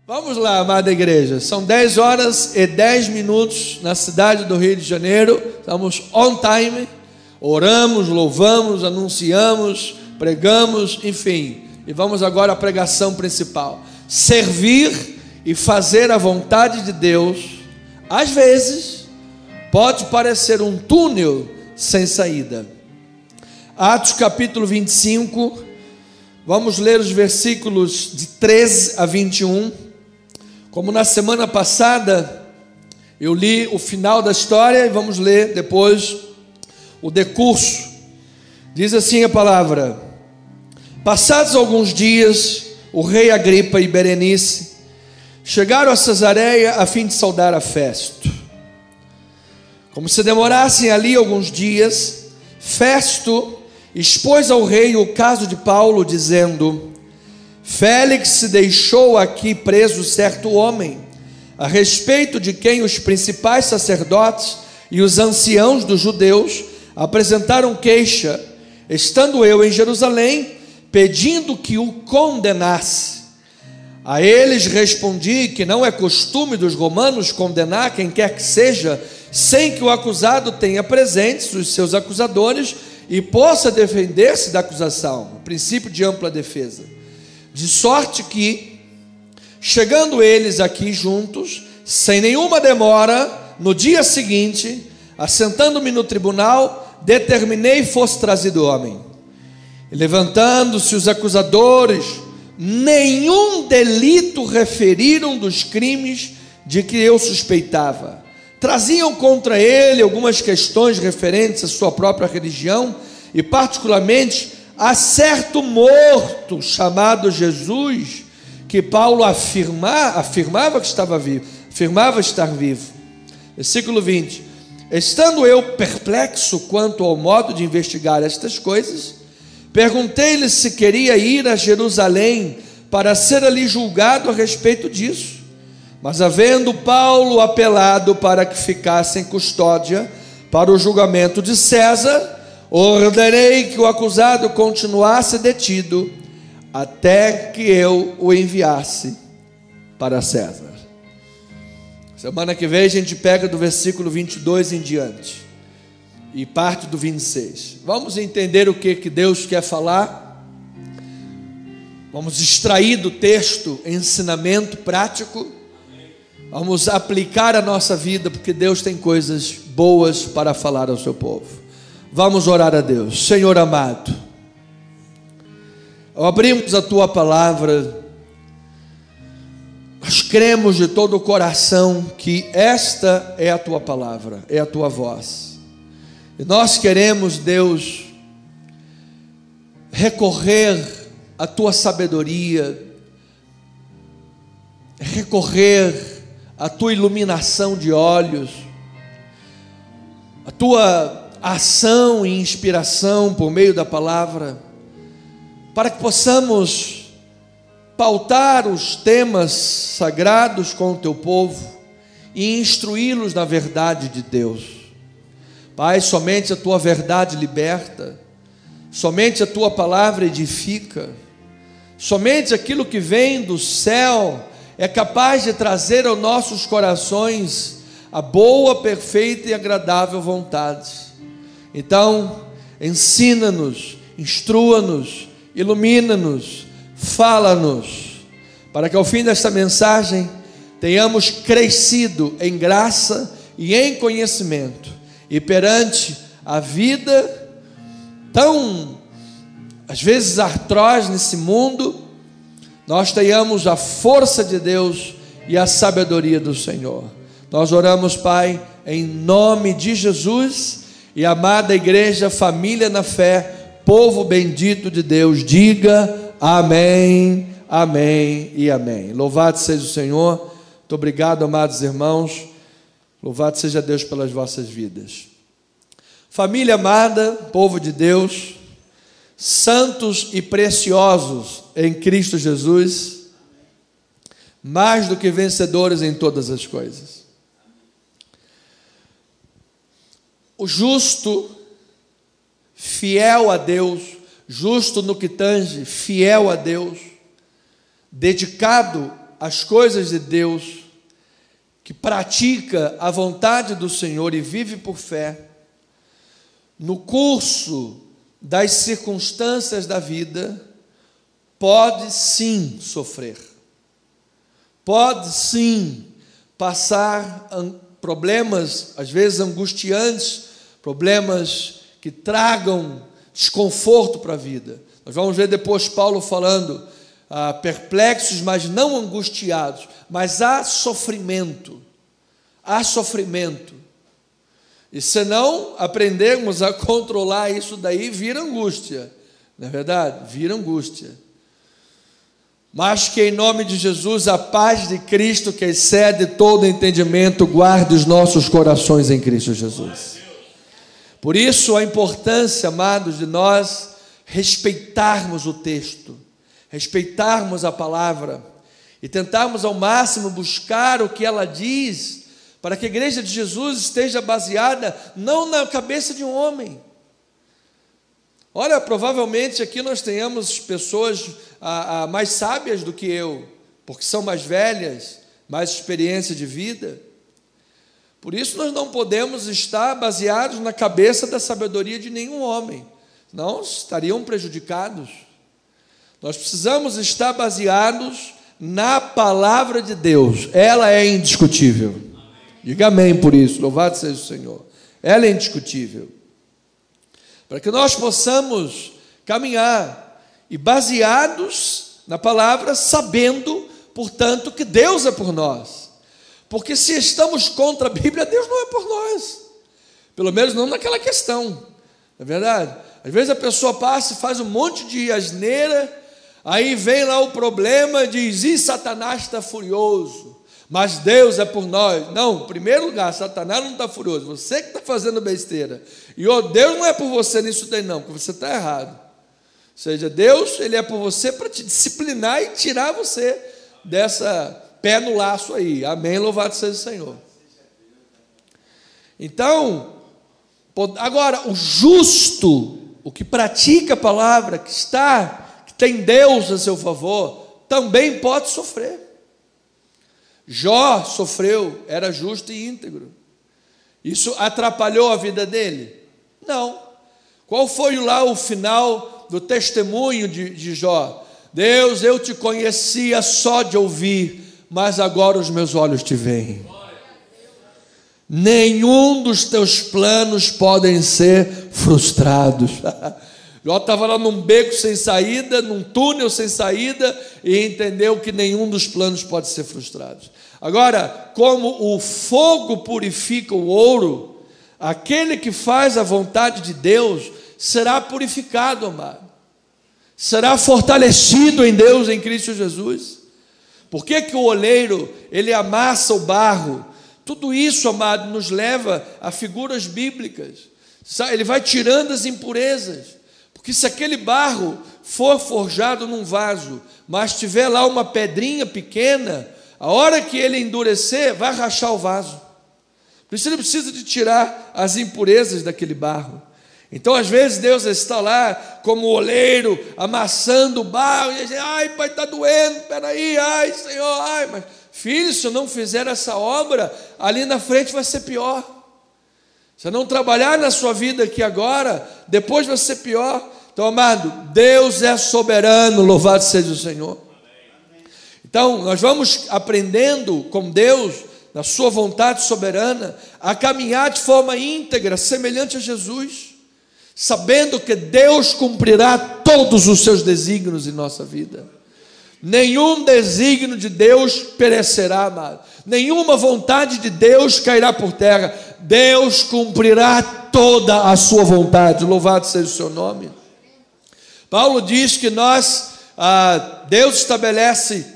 Vamos lá, amada igreja, são 10 horas e 10 minutos na cidade do Rio de Janeiro, estamos on time, oramos, louvamos, anunciamos, pregamos, enfim, e vamos agora à pregação principal. Servir e fazer a vontade de Deus, às vezes, pode parecer um túnel sem saída. Atos capítulo 25, vamos ler os versículos de 13 a 21, como na semana passada, eu li o final da história e vamos ler depois o decurso. Diz assim a palavra: passados alguns dias, o rei Agripa e Berenice chegaram a Cesareia a fim de saudar a Festo. Como se demorassem ali alguns dias, Festo expôs ao rei o caso de Paulo, dizendo: Félix deixou aqui preso certo homem, a respeito de quem os principais sacerdotes e os anciãos dos judeus apresentaram queixa, estando eu em Jerusalém, pedindo que o condenasse. A eles respondi que não é costume dos romanos condenar quem quer que seja, sem que o acusado tenha presentes os seus acusadores e possa defender-se da acusação, o princípio de ampla defesa. De sorte que, chegando eles aqui juntos, sem nenhuma demora, no dia seguinte, assentando-me no tribunal, determinei fosse trazido o homem. E levantando-se os acusadores, nenhum delito referiram dos crimes de que eu suspeitava. Traziam contra ele algumas questões referentes à sua própria religião e particularmente a certo morto chamado Jesus, que Paulo afirmava que estava vivo, afirmava estar vivo. Versículo 20: estando eu perplexo quanto ao modo de investigar estas coisas, perguntei-lhe se queria ir a Jerusalém para ser ali julgado a respeito disso. Mas havendo Paulo apelado para que ficasse em custódia para o julgamento de César, ordenei que o acusado continuasse detido até que eu o enviasse para César. Semana que vem a gente pega do versículo 22 em diante e parte do 26. Vamos entender o que Deus quer falar. Vamos extrair do texto ensinamento prático. Vamos aplicar a nossa vida, porque Deus tem coisas boas para falar ao seu povo. Vamos orar a Deus. Senhor amado, ao abrirmos a Tua palavra, nós cremos de todo o coração que esta é a Tua palavra, é a Tua voz. E nós queremos, Deus, recorrer à Tua sabedoria, recorrer à Tua iluminação de olhos, a Tua ação e inspiração por meio da palavra, para que possamos pautar os temas sagrados com o Teu povo e instruí-los na verdade de Deus. Pai, somente a Tua verdade liberta, somente a Tua palavra edifica, somente aquilo que vem do céu é capaz de trazer aos nossos corações a boa, perfeita e agradável vontade. Então, ensina-nos, instrua-nos, ilumina-nos, fala-nos, para que ao fim desta mensagem tenhamos crescido em graça e em conhecimento, e perante a vida tão, às vezes, atroz nesse mundo, nós tenhamos a força de Deus e a sabedoria do Senhor. Nós oramos, Pai, em nome de Jesus. E amada igreja, família na fé, povo bendito de Deus, diga amém, amém e amém. Louvado seja o Senhor. Muito obrigado, amados irmãos. Louvado seja Deus pelas vossas vidas. Família amada, povo de Deus, santos e preciosos em Cristo Jesus, mais do que vencedores em todas as coisas. O justo, fiel a Deus, justo no que tange, fiel a Deus, dedicado as coisas de Deus, que pratica a vontade do Senhor e vive por fé, no curso das circunstâncias da vida, pode sim sofrer, pode sim passar problemas, às vezes angustiantes, problemas que tragam desconforto para a vida. Nós vamos ver depois Paulo falando, perplexos, mas não angustiados, mas há sofrimento, e se não aprendermos a controlar isso daí, vira angústia, não é verdade? Vira angústia. Mas que em nome de Jesus, a paz de Cristo, que excede todo entendimento, guarde os nossos corações em Cristo Jesus. Por isso a importância, amados, de nós respeitarmos o texto, respeitarmos a palavra e tentarmos ao máximo buscar o que ela diz, para que a igreja de Jesus esteja baseada não na cabeça de um homem. Olha, provavelmente aqui nós tenhamos pessoas mais sábias do que eu, porque são mais velhas, mais experiência de vida. Por isso nós não podemos estar baseados na cabeça da sabedoria de nenhum homem, não estariam prejudicados. Nós precisamos estar baseados na palavra de Deus, ela é indiscutível. Diga amém por isso, louvado seja o Senhor. Ela é indiscutível. Para que nós possamos caminhar e baseados na palavra, sabendo, portanto, que Deus é por nós. Porque se estamos contra a Bíblia, Deus não é por nós. Pelo menos não naquela questão. Não é verdade? Às vezes a pessoa passa e faz um monte de asneira, aí vem lá o problema, diz, e Satanás está furioso. Mas Deus é por nós. Não, em primeiro lugar, Satanás não está furioso, você que está fazendo besteira. E Deus não é por você nisso daí não, porque você está errado. Ou seja, Deus, Ele é por você para te disciplinar e tirar você dessa pé no laço aí. Amém, louvado seja o Senhor. Então, agora, o justo, o que pratica a palavra, que tem Deus a seu favor, também pode sofrer. Jó sofreu, era justo e íntegro. Isso atrapalhou a vida dele? Não. Qual foi lá o final do testemunho de Jó? Deus, eu te conhecia só de ouvir, mas agora os meus olhos te veem. Nenhum dos teus planos podem ser frustrados. Jó estava lá num beco sem saída, num túnel sem saída, e entendeu que nenhum dos planos pode ser frustrado. Agora, como o fogo purifica o ouro, aquele que faz a vontade de Deus será purificado, amado. Será fortalecido em Deus, em Cristo Jesus. Por que o oleiro, ele amassa o barro? Tudo isso, amado, nos leva a figuras bíblicas. Ele vai tirando as impurezas. Porque se aquele barro for forjado num vaso, mas tiver lá uma pedrinha pequena, a hora que ele endurecer, vai rachar o vaso. Por isso ele precisa de tirar as impurezas daquele barro. Então às vezes Deus está lá como oleiro, amassando o barro, e diz, ai pai, está doendo, peraí, ai Senhor, ai, mas filho, se eu não fizer essa obra, ali na frente vai ser pior. Se eu não trabalhar na sua vida aqui agora, depois vai ser pior. Então, amado, Deus é soberano, louvado seja o Senhor. Então, nós vamos aprendendo com Deus, na sua vontade soberana, a caminhar de forma íntegra, semelhante a Jesus, sabendo que Deus cumprirá todos os seus desígnios em nossa vida. Nenhum desígnio de Deus perecerá, amado. Nenhuma vontade de Deus cairá por terra. Deus cumprirá toda a sua vontade. Louvado seja o seu nome. Paulo diz que Deus estabelece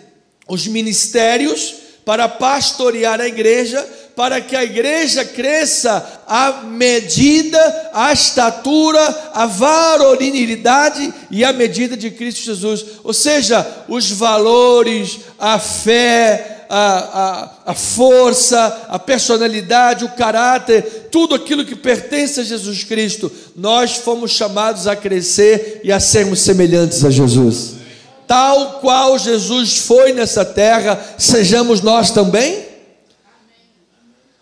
os ministérios para pastorear a igreja, para que a igreja cresça à medida, à estatura, à varonilidade e à medida de Cristo Jesus. Ou seja, os valores, a fé, a força, a personalidade, o caráter, tudo aquilo que pertence a Jesus Cristo, nós fomos chamados a crescer e a sermos semelhantes a Jesus. tal qual Jesus foi nessa terra, sejamos nós também?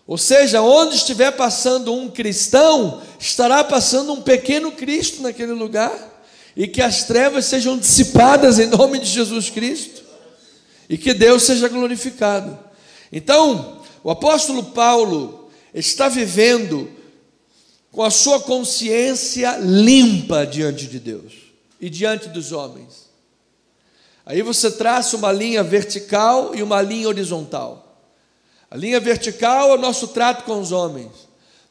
Ou seja, onde estiver passando um cristão, estará passando um pequeno Cristo naquele lugar, e que as trevas sejam dissipadas em nome de Jesus Cristo, e que Deus seja glorificado. Então, o apóstolo Paulo está vivendo com a sua consciência limpa diante de Deus e diante dos homens. Aí você traça uma linha vertical e uma linha horizontal. A linha vertical é o nosso trato com os homens.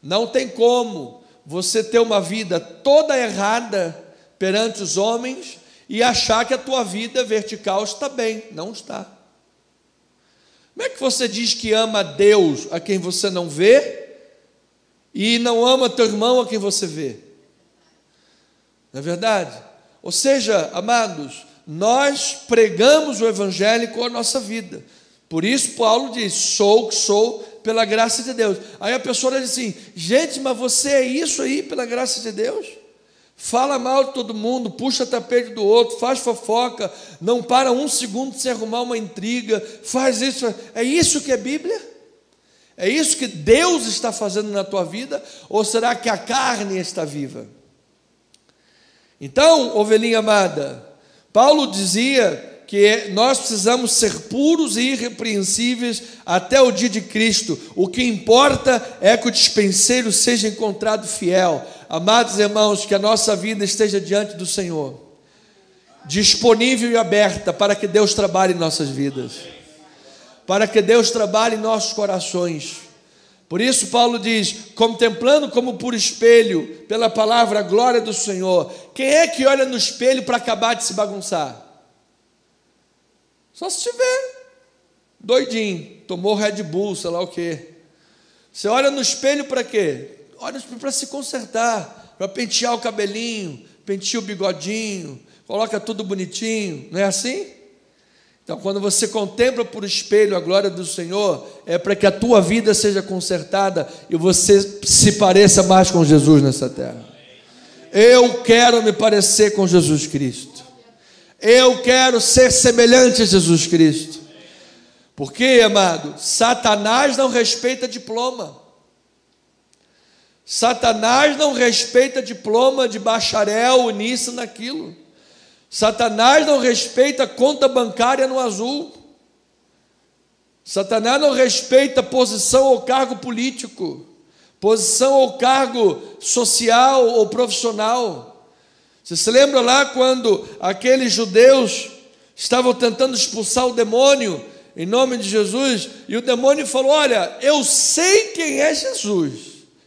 Não tem como você ter uma vida toda errada perante os homens e achar que a tua vida vertical está bem. Não está. Como é que você diz que ama a Deus a quem você não vê e não ama teu irmão a quem você vê? Não é verdade? Ou seja, amados, nós pregamos o evangelho com a nossa vida. Por isso Paulo diz, sou o que sou pela graça de Deus. Aí a pessoa diz assim, gente, mas você é isso aí pela graça de Deus? Fala mal de todo mundo, puxa tapete do outro, faz fofoca, não para um segundo de se arrumar uma intriga, faz isso. É isso que é Bíblia? É isso que Deus está fazendo na tua vida? Ou será que a carne está viva? Então, ovelhinha amada, Paulo dizia que nós precisamos ser puros e irrepreensíveis até o dia de Cristo. O que importa é que o dispenseiro seja encontrado fiel. Amados irmãos, que a nossa vida esteja diante do Senhor, disponível e aberta para que Deus trabalhe em nossas vidas, para que Deus trabalhe em nossos corações. Por isso Paulo diz, contemplando como por espelho, pela palavra, a glória do Senhor. Quem é que olha no espelho para acabar de se bagunçar? Só se estiver doidinho, tomou Red Bull, sei lá o quê. Você olha no espelho para quê? Olha para se consertar, para pentear o cabelinho, pentear o bigodinho, coloca tudo bonitinho, não é assim? Então, quando você contempla por espelho a glória do Senhor, é para que a tua vida seja consertada e você se pareça mais com Jesus nessa terra. Eu quero me parecer com Jesus Cristo. Eu quero ser semelhante a Jesus Cristo. Porque, amado, Satanás não respeita diploma. Satanás não respeita diploma de bacharel, nisso, naquilo. Satanás não respeita conta bancária no azul. Satanás não respeita posição ou cargo político, posição ou cargo social ou profissional. Você se lembra lá quando aqueles judeus estavam tentando expulsar o demônio em nome de Jesus, e o demônio falou, olha, eu sei quem é Jesus.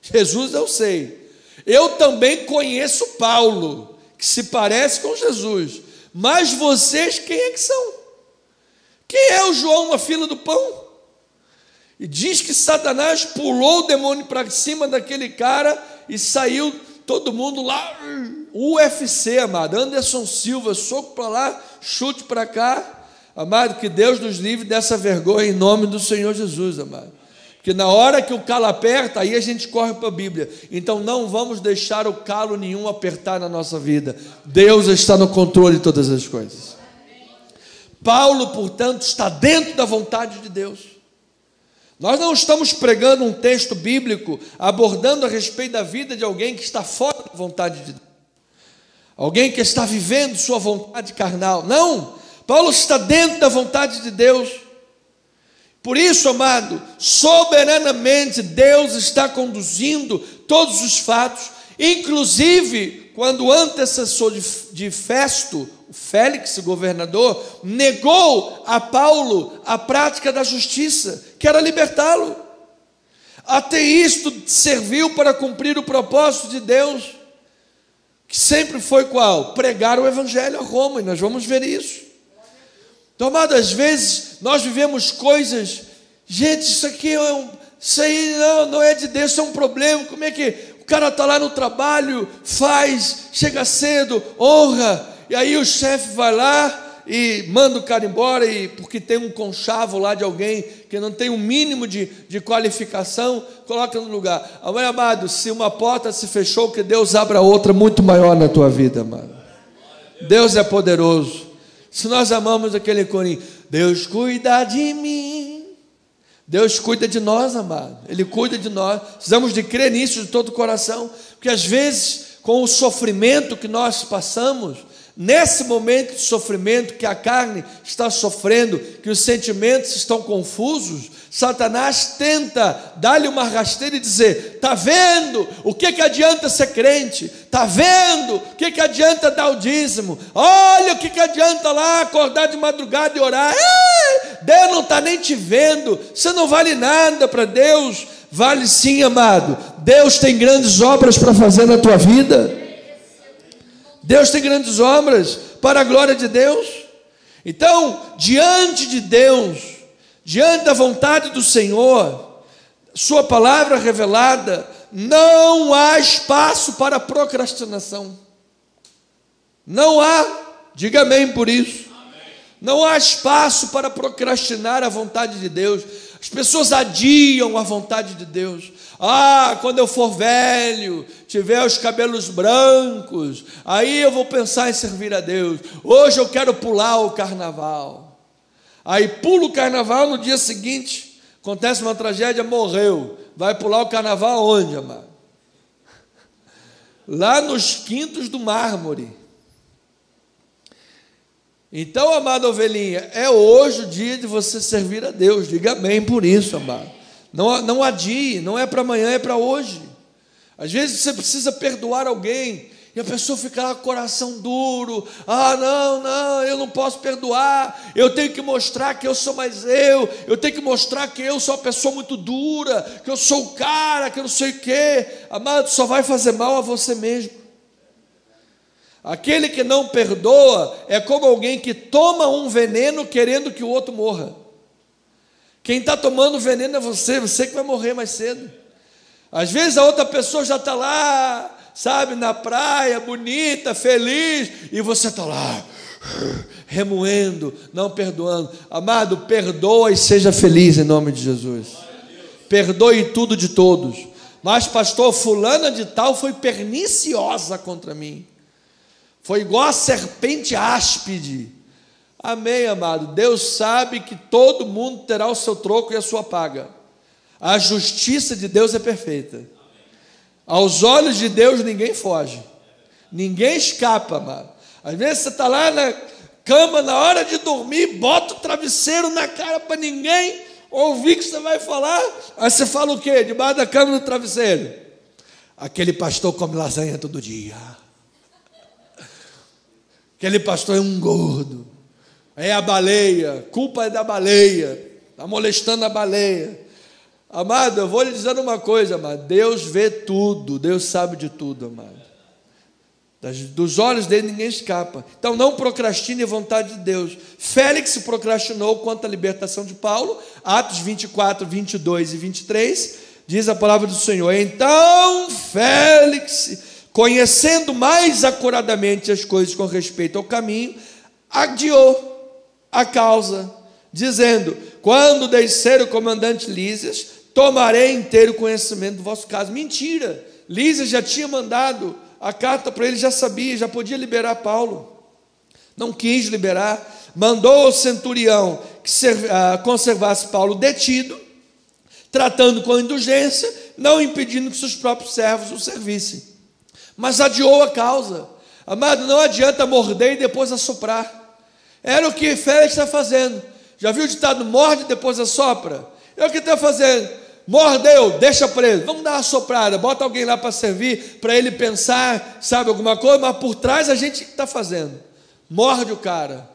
Jesus eu sei. Eu também conheço Paulo, que se parece com Jesus. Mas vocês, quem é que são? Quem é o João, a fila do pão? E diz que Satanás pulou o demônio para cima daquele cara e saiu todo mundo lá, UFC, amado, Anderson Silva, soco para lá, chute para cá. Amado, que Deus nos livre dessa vergonha em nome do Senhor Jesus, amado. Porque na hora que o calo aperta, aí a gente corre para a Bíblia. Então não vamos deixar o calo nenhum apertar na nossa vida. Deus está no controle de todas as coisas. Paulo, portanto, está dentro da vontade de Deus. Nós não estamos pregando um texto bíblico abordando a respeito da vida de alguém que está fora da vontade de Deus, alguém que está vivendo sua vontade carnal. Não, Paulo está dentro da vontade de Deus. Por isso, amado, soberanamente Deus está conduzindo todos os fatos, inclusive quando o antecessor de Festo, o Félix, o governador, negou a Paulo a prática da justiça, que era libertá-lo. Até isto serviu para cumprir o propósito de Deus, que sempre foi qual? Pregar o evangelho a Roma, e nós vamos ver isso. Então, amado, às vezes nós vivemos coisas, gente, isso aí não é de Deus, isso é um problema. Como é que o cara está lá no trabalho, chega cedo, honra, e aí o chefe vai lá e manda o cara embora, porque tem um conchavo lá de alguém que não tem um mínimo de qualificação, coloca no lugar. Amado, se uma porta se fechou, que Deus abra outra muito maior na tua vida, amado. Deus é poderoso. Se nós amamos aquele corinho, Deus cuida de mim. Deus cuida de nós, amado. Ele cuida de nós. Precisamos de crer nisso de todo o coração. Porque às vezes, com o sofrimento que nós passamos, nesse momento de sofrimento que a carne está sofrendo, que os sentimentos estão confusos, Satanás tenta dar-lhe uma rasteira e dizer: está vendo o que adianta ser crente? Está vendo o que adianta dar o dízimo? Olha o que adianta lá acordar de madrugada e orar. Deus não está nem te vendo, você não vale nada para Deus. Vale sim, amado. Deus tem grandes obras para fazer na tua vida. Deus tem grandes obras para a glória de Deus. Então, diante de Deus, diante da vontade do Senhor, sua palavra revelada, não há espaço para procrastinação. Não há, diga amém por isso. Não há espaço para procrastinar a vontade de Deus. As pessoas adiam a vontade de Deus. Quando eu for velho, tiver os cabelos brancos, aí eu vou pensar em servir a Deus. Hoje eu quero pular o carnaval. Aí pula o carnaval, no dia seguinte acontece uma tragédia, morreu. Vai pular o carnaval onde, amado? Lá nos Quintos do Mármore. Então, amada ovelhinha, é hoje o dia de você servir a Deus. Diga amém por isso, amado. Não adie, não é para amanhã, é para hoje. Às vezes você precisa perdoar alguém e a pessoa fica lá com o coração duro. Não, eu não posso perdoar. Eu tenho que mostrar que eu sou mais eu tenho que mostrar que eu sou uma pessoa muito dura, que eu sou o cara, que eu não sei o quê. Amado, só vai fazer mal a você mesmo. Aquele que não perdoa é como alguém que toma um veneno querendo que o outro morra. Quem está tomando veneno é você que vai morrer mais cedo. Às vezes a outra pessoa já está lá, sabe, na praia, bonita, feliz, e você está lá, remoendo, não perdoando. Amado, perdoa e seja feliz em nome de Jesus. Perdoe tudo de todos. Mas pastor, fulana de tal foi perniciosa contra mim. Foi igual a serpente áspide. Amém, amado. Deus sabe que todo mundo terá o seu troco e a sua paga. A justiça de Deus é perfeita. Aos olhos de Deus ninguém foge. Ninguém escapa, amado. Às vezes você está lá na cama, na hora de dormir, bota o travesseiro na cara para ninguém ouvir que você vai falar. Aí você fala o quê? Debaixo da cama do travesseiro: aquele pastor come lasanha todo dia. Aquele pastor é um gordo. É a baleia, culpa é da baleia, está molestando a baleia. Amado, eu vou lhe dizer uma coisa, amado. Deus vê tudo, Deus sabe de tudo, amado. Dos olhos dele ninguém escapa. Então não procrastine a vontade de Deus. Félix procrastinou quanto à libertação de Paulo. Atos 24, 22 e 23, diz a palavra do Senhor: então Félix, conhecendo mais acuradamente as coisas com respeito ao caminho, adiou a causa, dizendo: quando descer o comandante Lísias, tomarei inteiro conhecimento do vosso caso. Mentira, Lísias já tinha mandado a carta para ele, já sabia, já podia liberar Paulo. Não quis liberar, mandou ao centurião que conservasse Paulo detido, tratando com indulgência, não impedindo que seus próprios servos o servissem. Mas adiou a causa. Amado, não adianta morder e depois assoprar. Era o que Félix está fazendo. Já viu o ditado: morde e depois assopra? É o que está fazendo. Mordeu, deixa preso. Vamos dar uma soprada, bota alguém lá para servir, para ele pensar, sabe, alguma coisa, mas por trás a gente está fazendo. Morde o cara.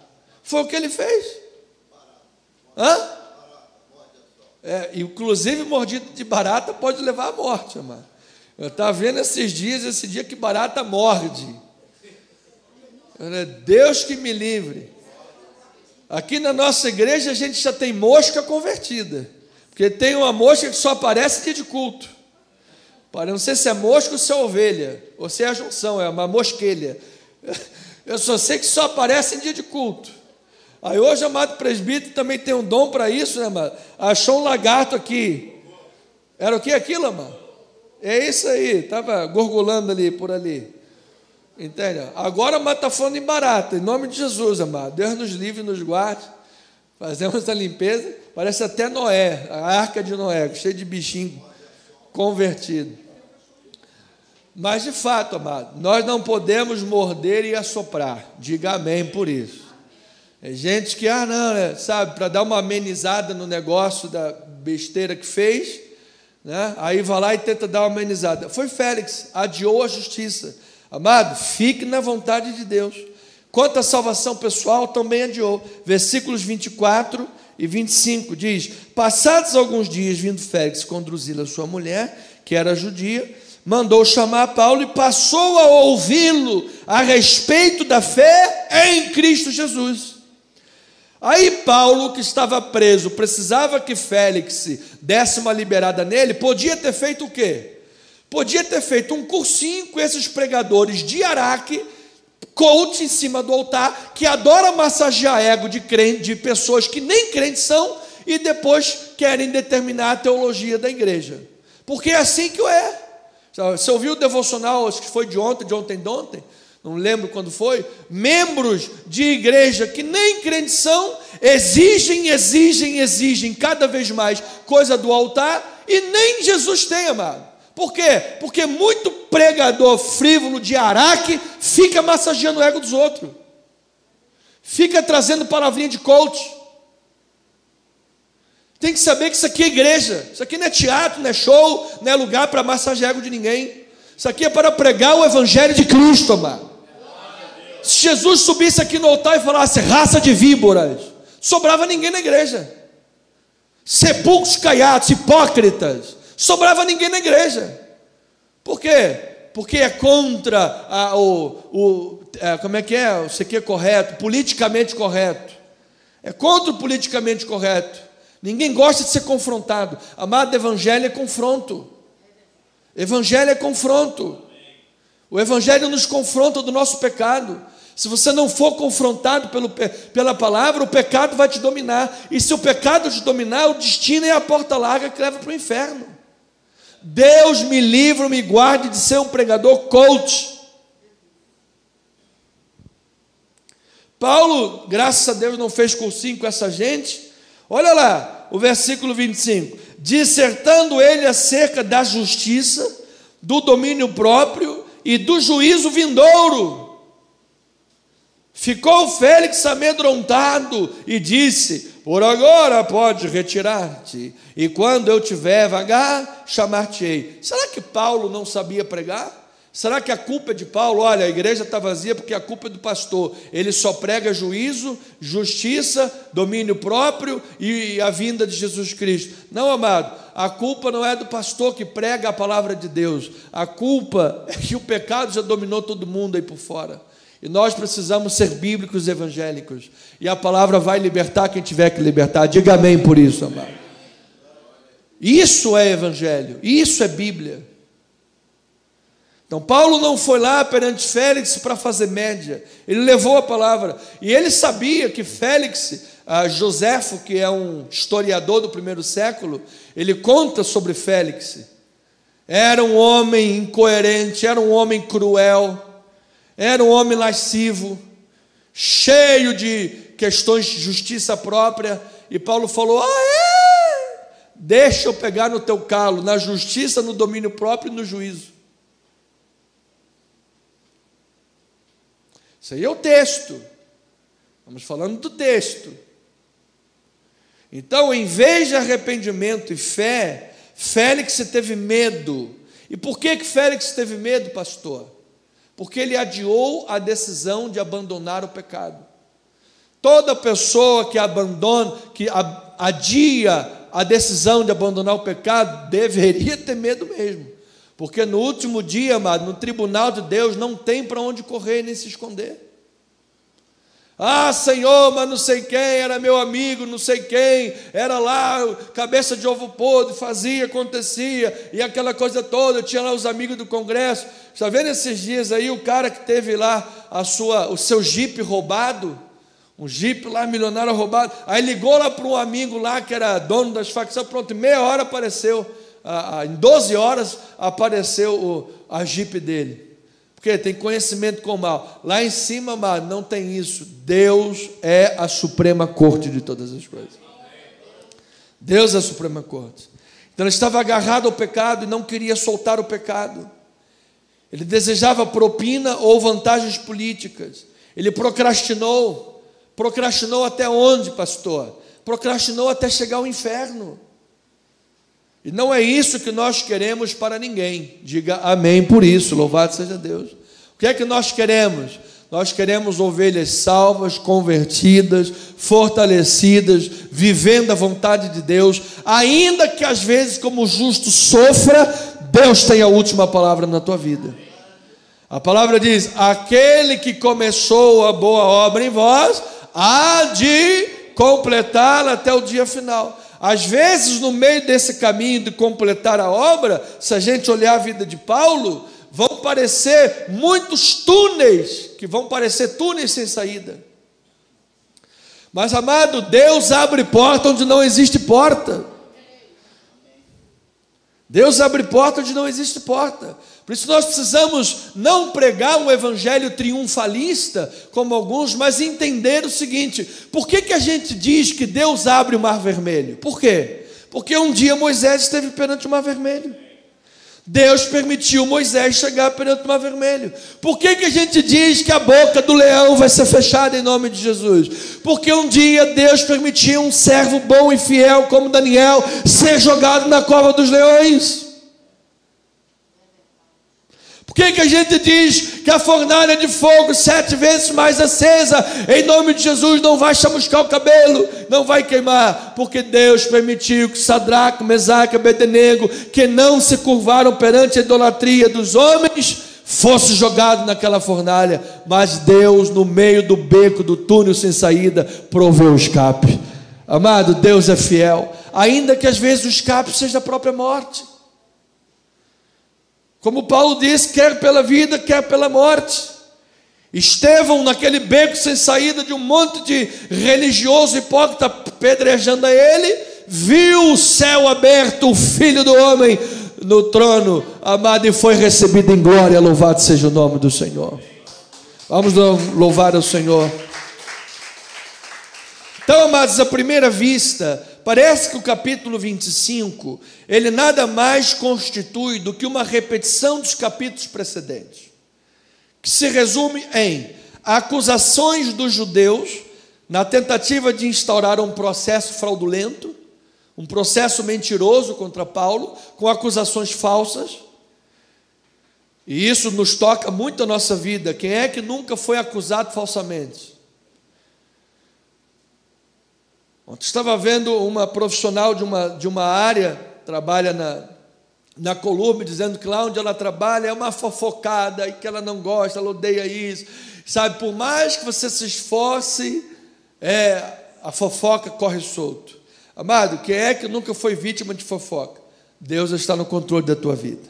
Foi o que ele fez. Inclusive, mordido de barata pode levar à morte, amado. Eu estava vendo esses dias, esse dia que barata morde. Deus que me livre. Aqui na nossa igreja a gente já tem mosca convertida, porque tem uma mosca que só aparece dia de culto. Não sei se é mosca ou se é ovelha, ou se é a junção, é uma mosquelha. Eu só sei que só aparece em dia de culto. Aí hoje o amado presbítero também tem um dom para isso, né, amado? Achou um lagarto aqui. Era o que aquilo, amado? É isso aí, estava gorgulando ali, por ali. Entende? Agora mata fome e barata, em nome de Jesus, amado. Deus nos livre e nos guarde. Fazemos a limpeza, parece até Noé, a arca de Noé, cheio de bichinho convertido. Mas de fato, amado, nós não podemos morder e assoprar. Diga amém por isso. É gente que, não, sabe, para dar uma amenizada no negócio da besteira que fez, né? Aí vai lá e tenta dar uma amenizada. Foi Félix, adiou a justiça. Amado, fique na vontade de Deus. Quanto à salvação pessoal, também adiou. Versículos 24 e 25 diz: passados alguns dias, vindo Félix com Drusila, sua mulher, que era judia, mandou chamar Paulo e passou a ouvi-lo a respeito da fé em Cristo Jesus. Aí Paulo, que estava preso, precisava que Félix desse uma liberada nele, podia ter feito o quê? Podia ter feito um cursinho com esses pregadores de Araque, coach em cima do altar, que adora massagear ego de crente, de pessoas que nem crentes são, e depois querem determinar a teologia da igreja. Porque é assim que é. Você ouviu o devocional, acho que foi de ontem, não lembro quando foi, membros de igreja que nem crentes são, exigem cada vez mais coisa do altar, e nem Jesus tem, amado. Por quê? Porque muito pregador frívolo de Araque fica massageando o ego dos outros, fica trazendo palavrinha de coach. Tem que saber que isso aqui é igreja, isso aqui não é teatro, não é show, não é lugar para massagear o ego de ninguém. Isso aqui é para pregar o evangelho de Cristo, amado. Se Jesus subisse aqui no altar e falasse raça de víboras, sobrava ninguém na igreja. Sepulcros caiados, hipócritas, sobrava ninguém na igreja. Por quê? Porque é contra como é que é? Isso aqui é correto, politicamente correto. É contra o politicamente correto. Ninguém gosta de ser confrontado. Amado, evangelho é confronto. Evangelho é confronto. O evangelho nos confronta do nosso pecado. Se você não for confrontado pela palavra, o pecado vai te dominar. E se o pecado te dominar, o destino é a porta larga que leva para o inferno. Deus me livre, me guarde de ser um pregador coach. Paulo, graças a Deus, não fez cursinho com essa gente. Olha lá, o versículo 25. Dissertando ele acerca da justiça, do domínio próprio e do juízo vindouro. Ficou Félix amedrontado e disse: por agora pode retirar-te, e quando eu tiver vagar, chamar-te-ei. Será que Paulo não sabia pregar? Será que a culpa é de Paulo? Olha, a igreja está vazia porque a culpa é do pastor. Ele só prega juízo, justiça, domínio próprio e a vinda de Jesus Cristo. Não, amado, a culpa não é do pastor que prega a palavra de Deus. A culpa é que o pecado já dominou todo mundo aí por fora. E nós precisamos ser bíblicos e evangélicos. E a palavra vai libertar quem tiver que libertar. Diga amém por isso, amado. Isso é evangelho, isso é Bíblia. Então Paulo não foi lá perante Félix para fazer média. Ele levou a palavra. E ele sabia que Félix, Joséfo, que é um historiador do primeiro século, ele conta sobre Félix. Era um homem incoerente, era um homem cruel, era um homem lascivo, cheio de questões de justiça própria. E Paulo falou: deixa eu pegar no teu calo, na justiça, no domínio próprio e no juízo. Isso aí é o texto. Estamos falando do texto. Então, em vez de arrependimento e fé, Félix teve medo. E por que Félix teve medo, pastor? Porque ele adiou a decisão de abandonar o pecado. Toda pessoa que adia a decisão de abandonar o pecado, deveria ter medo mesmo. Porque no último dia, amado, no tribunal de Deus, não tem para onde correr nem se esconder. Senhor, mas não sei quem era meu amigo, não sei quem, era lá, cabeça de ovo podre, fazia, acontecia, e aquela coisa toda. Eu tinha lá os amigos do congresso. Está vendo esses dias aí, o cara que teve lá o seu Jeep roubado, um Jeep lá, milionário roubado, aí ligou lá para um amigo lá, que era dono das facções, pronto, em meia hora apareceu, em 12 horas apareceu a Jeep dele. Porque tem conhecimento com o mal. Lá em cima, amado, não tem isso. Deus é a suprema corte de todas as coisas. Deus é a suprema corte. Então ele estava agarrado ao pecado e não queria soltar o pecado. Ele desejava propina ou vantagens políticas. Ele procrastinou. Procrastinou até onde, pastor? Procrastinou até chegar ao inferno. E não é isso que nós queremos para ninguém. Diga amém por isso, louvado seja Deus. O que é que nós queremos? Nós queremos ovelhas salvas, convertidas, fortalecidas, vivendo a vontade de Deus, ainda que às vezes, como o justo sofra, Deus tem a última palavra na tua vida. A palavra diz: aquele que começou a boa obra em vós, há de completá-la até o dia final. Às vezes, no meio desse caminho de completar a obra, se a gente olhar a vida de Paulo, vão parecer muitos túneis, que vão parecer túneis sem saída. Mas, amado, Deus abre porta onde não existe porta. Deus abre porta onde não existe porta. Por isso nós precisamos não pregar um evangelho triunfalista, como alguns, mas entender o seguinte: por que a gente diz que Deus abre o mar vermelho? Por quê? Porque um dia Moisés esteve perante o mar vermelho. Deus permitiu Moisés chegar perante o mar vermelho. Por que a gente diz que a boca do leão vai ser fechada em nome de Jesus? Porque um dia Deus permitiu um servo bom e fiel como Daniel ser jogado na cova dos leões. Por que a gente diz que a fornalha de fogo 7 vezes mais acesa, em nome de Jesus, não vai chamuscar o cabelo, não vai queimar? Porque Deus permitiu que Sadraque, Mesaque e Abednego, que não se curvaram perante a idolatria dos homens, fosse jogado naquela fornalha. Mas Deus, no meio do beco, do túnel sem saída, proveu o escape. Amado, Deus é fiel, ainda que às vezes o escape seja a própria morte. Como Paulo disse, quer pela vida, quer pela morte. Estevão, naquele beco sem saída de um monte de religioso hipócrita pedrejando a ele, viu o céu aberto, o Filho do Homem no trono, amado, e foi recebido em glória. Louvado seja o nome do Senhor. Vamos louvar ao Senhor. Então, amados, à primeira vista, parece que o capítulo 25, ele nada mais constitui do que uma repetição dos capítulos precedentes, que se resume em acusações dos judeus, na tentativa de instaurar um processo fraudulento, um processo mentiroso contra Paulo, com acusações falsas. E isso nos toca muito a nossa vida. Quem é que nunca foi acusado falsamente? Ontem estava vendo uma profissional de uma área, trabalha na Colômbia, dizendo que lá onde ela trabalha é uma fofocada, e que ela não gosta, ela odeia isso, sabe, por mais que você se esforce, a fofoca corre solto. Amado, quem é que nunca foi vítima de fofoca? Deus está no controle da tua vida.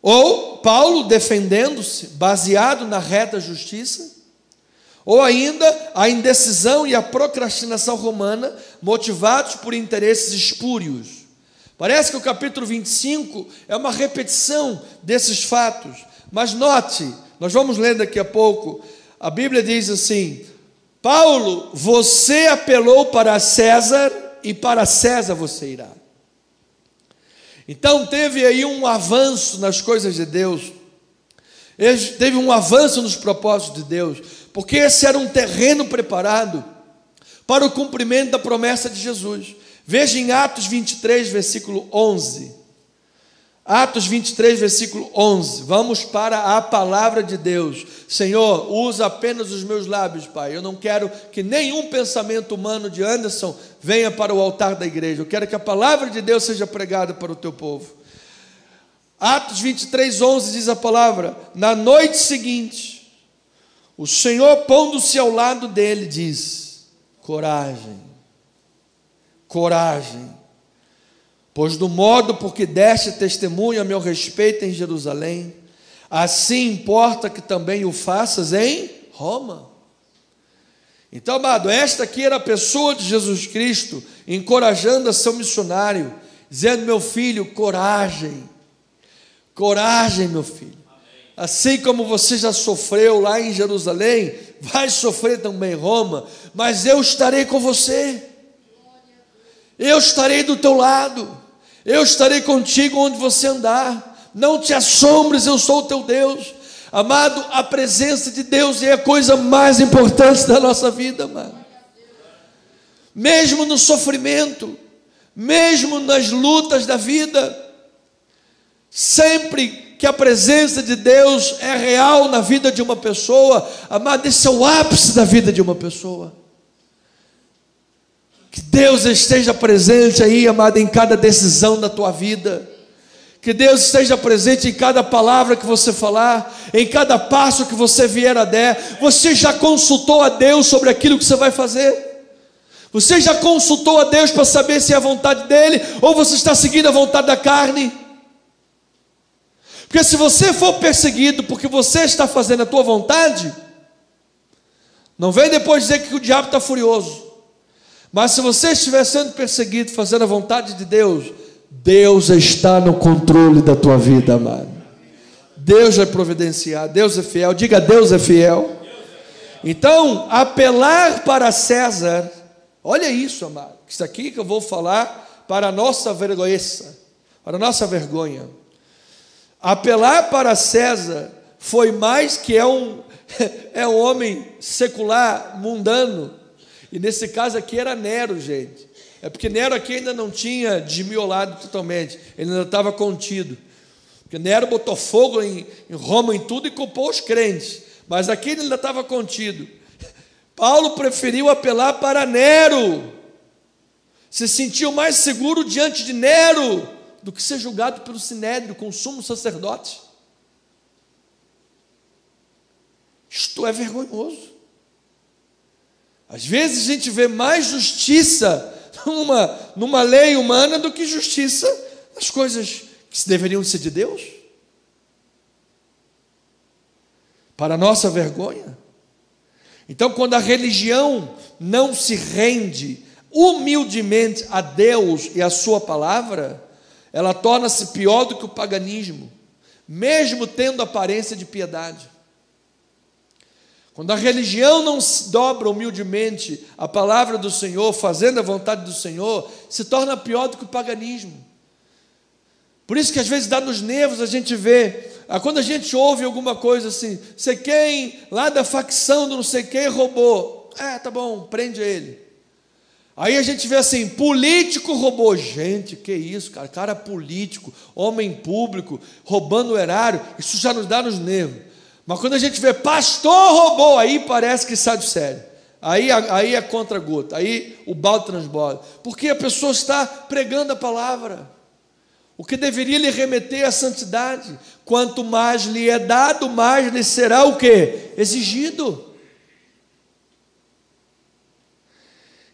Ou Paulo defendendo-se, baseado na reta justiça, ou ainda a indecisão e a procrastinação romana, motivados por interesses espúrios. Parece que o capítulo 25 é uma repetição desses fatos, mas note, nós vamos ler daqui a pouco, a Bíblia diz assim: Paulo, você apelou para César, e para César você irá. Então teve aí um avanço nas coisas de Deus, teve um avanço nos propósitos de Deus, porque esse era um terreno preparado para o cumprimento da promessa de Jesus. Veja em Atos 23, versículo 11. Atos 23, versículo 11. Vamos para a palavra de Deus. Senhor, usa apenas os meus lábios, Pai. Eu não quero que nenhum pensamento humano de Anderson venha para o altar da igreja. Eu quero que a palavra de Deus seja pregada para o teu povo. Atos 23, 11 diz a palavra: na noite seguinte, o Senhor, pondo-se ao lado dele, diz: coragem, coragem, pois do modo por que deste testemunho a meu respeito em Jerusalém, assim importa que também o faças em Roma. Então, amado, esta aqui era a pessoa de Jesus Cristo, encorajando a seu missionário, dizendo: meu filho, coragem, coragem, meu filho. Assim como você já sofreu lá em Jerusalém, vai sofrer também em Roma, mas eu estarei com você. Eu estarei do teu lado. Eu estarei contigo onde você andar. Não te assombres, eu sou o teu Deus. Amado, a presença de Deus é a coisa mais importante da nossa vida, amado. Mesmo no sofrimento, mesmo nas lutas da vida, sempre que a presença de Deus é real na vida de uma pessoa, amado, esse é o ápice da vida de uma pessoa. Que Deus esteja presente aí, amado, em cada decisão da tua vida. Que Deus esteja presente em cada palavra que você falar, em cada passo que você vier a dar. Você já consultou a Deus sobre aquilo que você vai fazer? Você já consultou a Deus para saber se é a vontade dEle, ou você está seguindo a vontade da carne? Porque se você for perseguido porque você está fazendo a tua vontade, não vem depois dizer que o diabo está furioso. Mas se você estiver sendo perseguido fazendo a vontade de Deus, Deus está no controle da tua vida, amado. Deus vai providenciar, Deus é fiel. Diga, Deus é fiel. Então, apelar para César, olha isso, amado, isso aqui que eu vou falar para a nossa vergonha, para a nossa vergonha. Apelar para César foi mais que é um homem secular, mundano. E nesse caso aqui era Nero, gente. É porque Nero aqui ainda não tinha desmiolado totalmente, ele ainda estava contido. Porque Nero botou fogo em Roma, em tudo, e culpou os crentes. Mas aqui ele ainda estava contido. Paulo preferiu apelar para Nero. Se sentiu mais seguro diante de Nero do que ser julgado pelo Sinédrio, com o sumo sacerdote. Isto é vergonhoso. Às vezes a gente vê mais justiça numa lei humana do que justiça nas coisas que deveriam ser de Deus. Para a nossa vergonha. Então, quando a religião não se rende humildemente a Deus e a sua palavra, ela torna-se pior do que o paganismo, mesmo tendo aparência de piedade. Quando a religião não se dobra humildemente à palavra do Senhor, fazendo a vontade do Senhor, se torna pior do que o paganismo. Por isso que às vezes dá nos nervos a gente ver, quando a gente ouve alguma coisa assim, sei quem lá da facção do não sei quem roubou, tá bom, prende ele. Aí a gente vê assim, político roubou. Gente, que isso, cara político, homem público, roubando o erário, isso já nos dá nos nervos. Mas quando a gente vê pastor roubou, aí parece que sai do sério. Aí é contra-gota, aí o balde transborda. Porque a pessoa está pregando a palavra, o que deveria lhe remeter à santidade. Quanto mais lhe é dado, mais lhe será o quê? Exigido.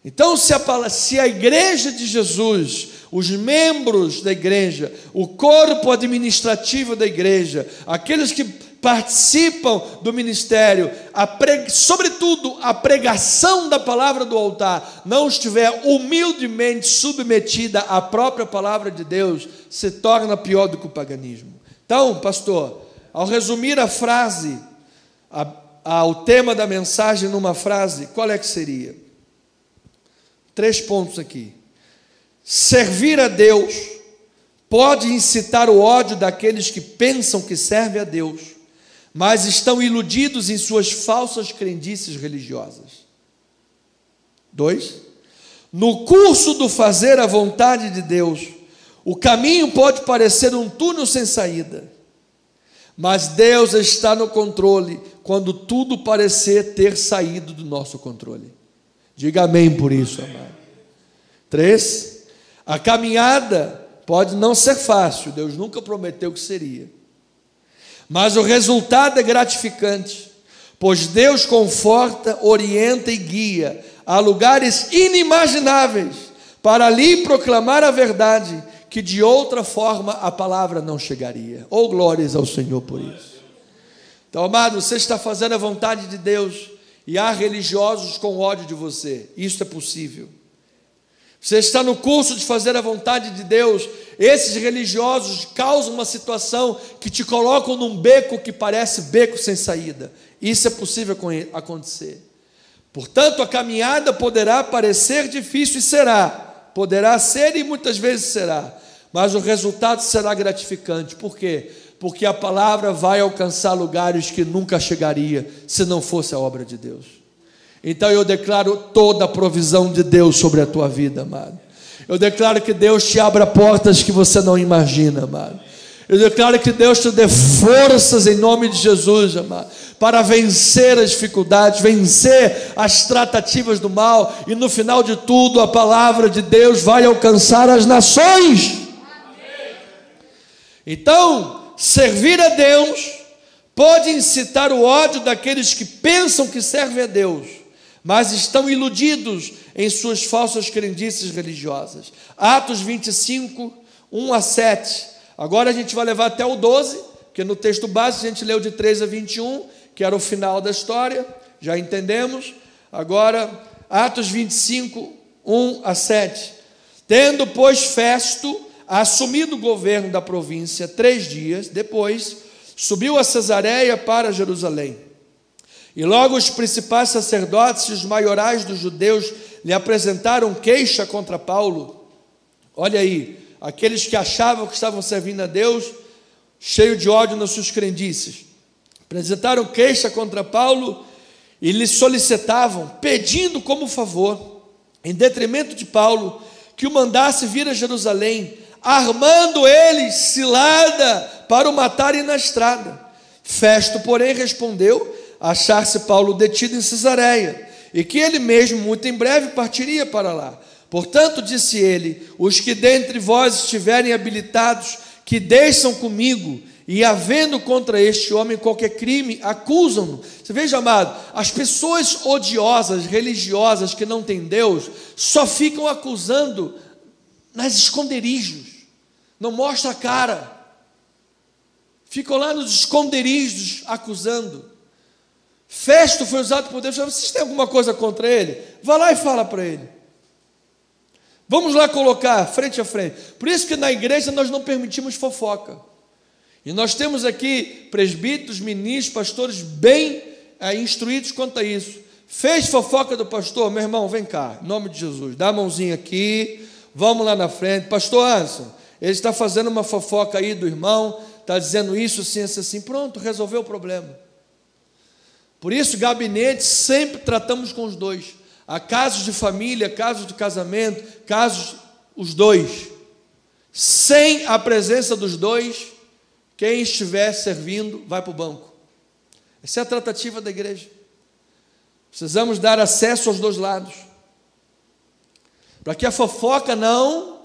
Então, se a igreja de Jesus, os membros da igreja, o corpo administrativo da igreja, aqueles que participam do ministério, sobretudo a pregação da palavra do altar, não estiver humildemente submetida à própria palavra de Deus, se torna pior do que o paganismo. Então, pastor, ao resumir a frase, o tema da mensagem numa frase, qual é que seria? 3 pontos aqui. Servir a Deus pode incitar o ódio daqueles que pensam que servem a Deus, mas estão iludidos em suas falsas crendices religiosas. 2. No curso do fazer a vontade de Deus, o caminho pode parecer um túnel sem saída, mas Deus está no controle quando tudo parecer ter saído do nosso controle. Diga amém por isso, amado. 3. A caminhada pode não ser fácil, Deus nunca prometeu que seria, mas o resultado é gratificante, pois Deus conforta, orienta e guia a lugares inimagináveis para ali proclamar a verdade, que de outra forma a palavra não chegaria. Oh, glórias ao Senhor por isso. Então, amado, você está fazendo a vontade de Deus e há religiosos com ódio de você. Isso é possível. Você está no curso de fazer a vontade de Deus. Esses religiosos causam uma situação que te colocam num beco que parece beco sem saída. Isso é possível acontecer. Portanto, a caminhada poderá parecer difícil e será. Poderá ser e muitas vezes será. Mas o resultado será gratificante. Por quê? Porque a palavra vai alcançar lugares que nunca chegaria se não fosse a obra de Deus. Então eu declaro toda a provisão de Deus sobre a tua vida, amado. Eu declaro que Deus te abra portas que você não imagina, amado. Eu declaro que Deus te dê forças em nome de Jesus, amado, para vencer as dificuldades, vencer as tratativas do mal, e no final de tudo a palavra de Deus vai alcançar as nações. Então, servir a Deus pode incitar o ódio daqueles que pensam que servem a Deus, mas estão iludidos em suas falsas crendices religiosas. Atos 25, 1 a 7. Agora a gente vai levar até o 12, porque no texto básico a gente leu de 3 a 21, que era o final da história, já entendemos. Agora, Atos 25, 1 a 7. Tendo, pois, Festo assumido o governo da província 3 dias depois, subiu a Cesareia para Jerusalém. E logo os principais sacerdotes e os maiorais dos judeus lhe apresentaram queixa contra Paulo. Olha aí, aqueles que achavam que estavam servindo a Deus, cheio de ódio nas suas crendices, apresentaram queixa contra Paulo e lhe solicitavam, pedindo como favor, em detrimento de Paulo, que o mandasse vir a Jerusalém, armando eles cilada para o matarem na estrada. Festo, porém, respondeu achar-se Paulo detido em Cesareia, e que ele mesmo muito em breve partiria para lá. Portanto, disse ele, os que dentre vós estiverem habilitados, que desçam comigo, e havendo contra este homem qualquer crime, acusam-no. Você veja, amado, as pessoas odiosas, religiosas, que não têm Deus, só ficam acusando nas esconderijos, não mostra a cara, ficam lá nos esconderijos acusando. Festo foi usado por Deus. Vocês têm alguma coisa contra ele? Vá lá e fala para ele. Vamos lá colocar frente a frente. Por isso que na igreja nós não permitimos fofoca. E nós temos aqui presbíteros, ministros, pastores bem instruídos quanto a isso. Fez fofoca do pastor? Meu irmão, vem cá, em nome de Jesus, dá a mãozinha aqui, vamos lá na frente. Pastor Anderson, ele está fazendo uma fofoca aí do irmão, está dizendo isso, assim, assim, pronto, resolveu o problema. Por isso, gabinete, sempre tratamos com os dois. Há casos de família, casos de casamento, casos, os dois. Sem a presença dos dois, quem estiver servindo, vai para o banco. Essa é a tratativa da igreja. Precisamos dar acesso aos dois lados. Para que a fofoca não...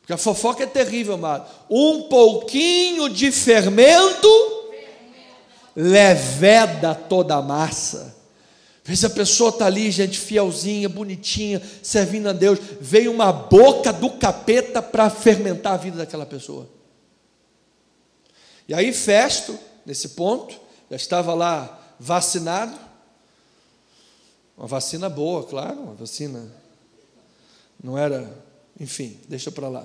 Porque a fofoca é terrível, amado. Um pouquinho de fermento leveda toda a massa. Às vezes a pessoa está ali, gente, fielzinha, bonitinha, servindo a Deus, veio uma boca do capeta para fermentar a vida daquela pessoa. E aí Festo, nesse ponto, já estava lá vacinado, uma vacina boa, claro, uma vacina, não era, enfim, deixa para lá.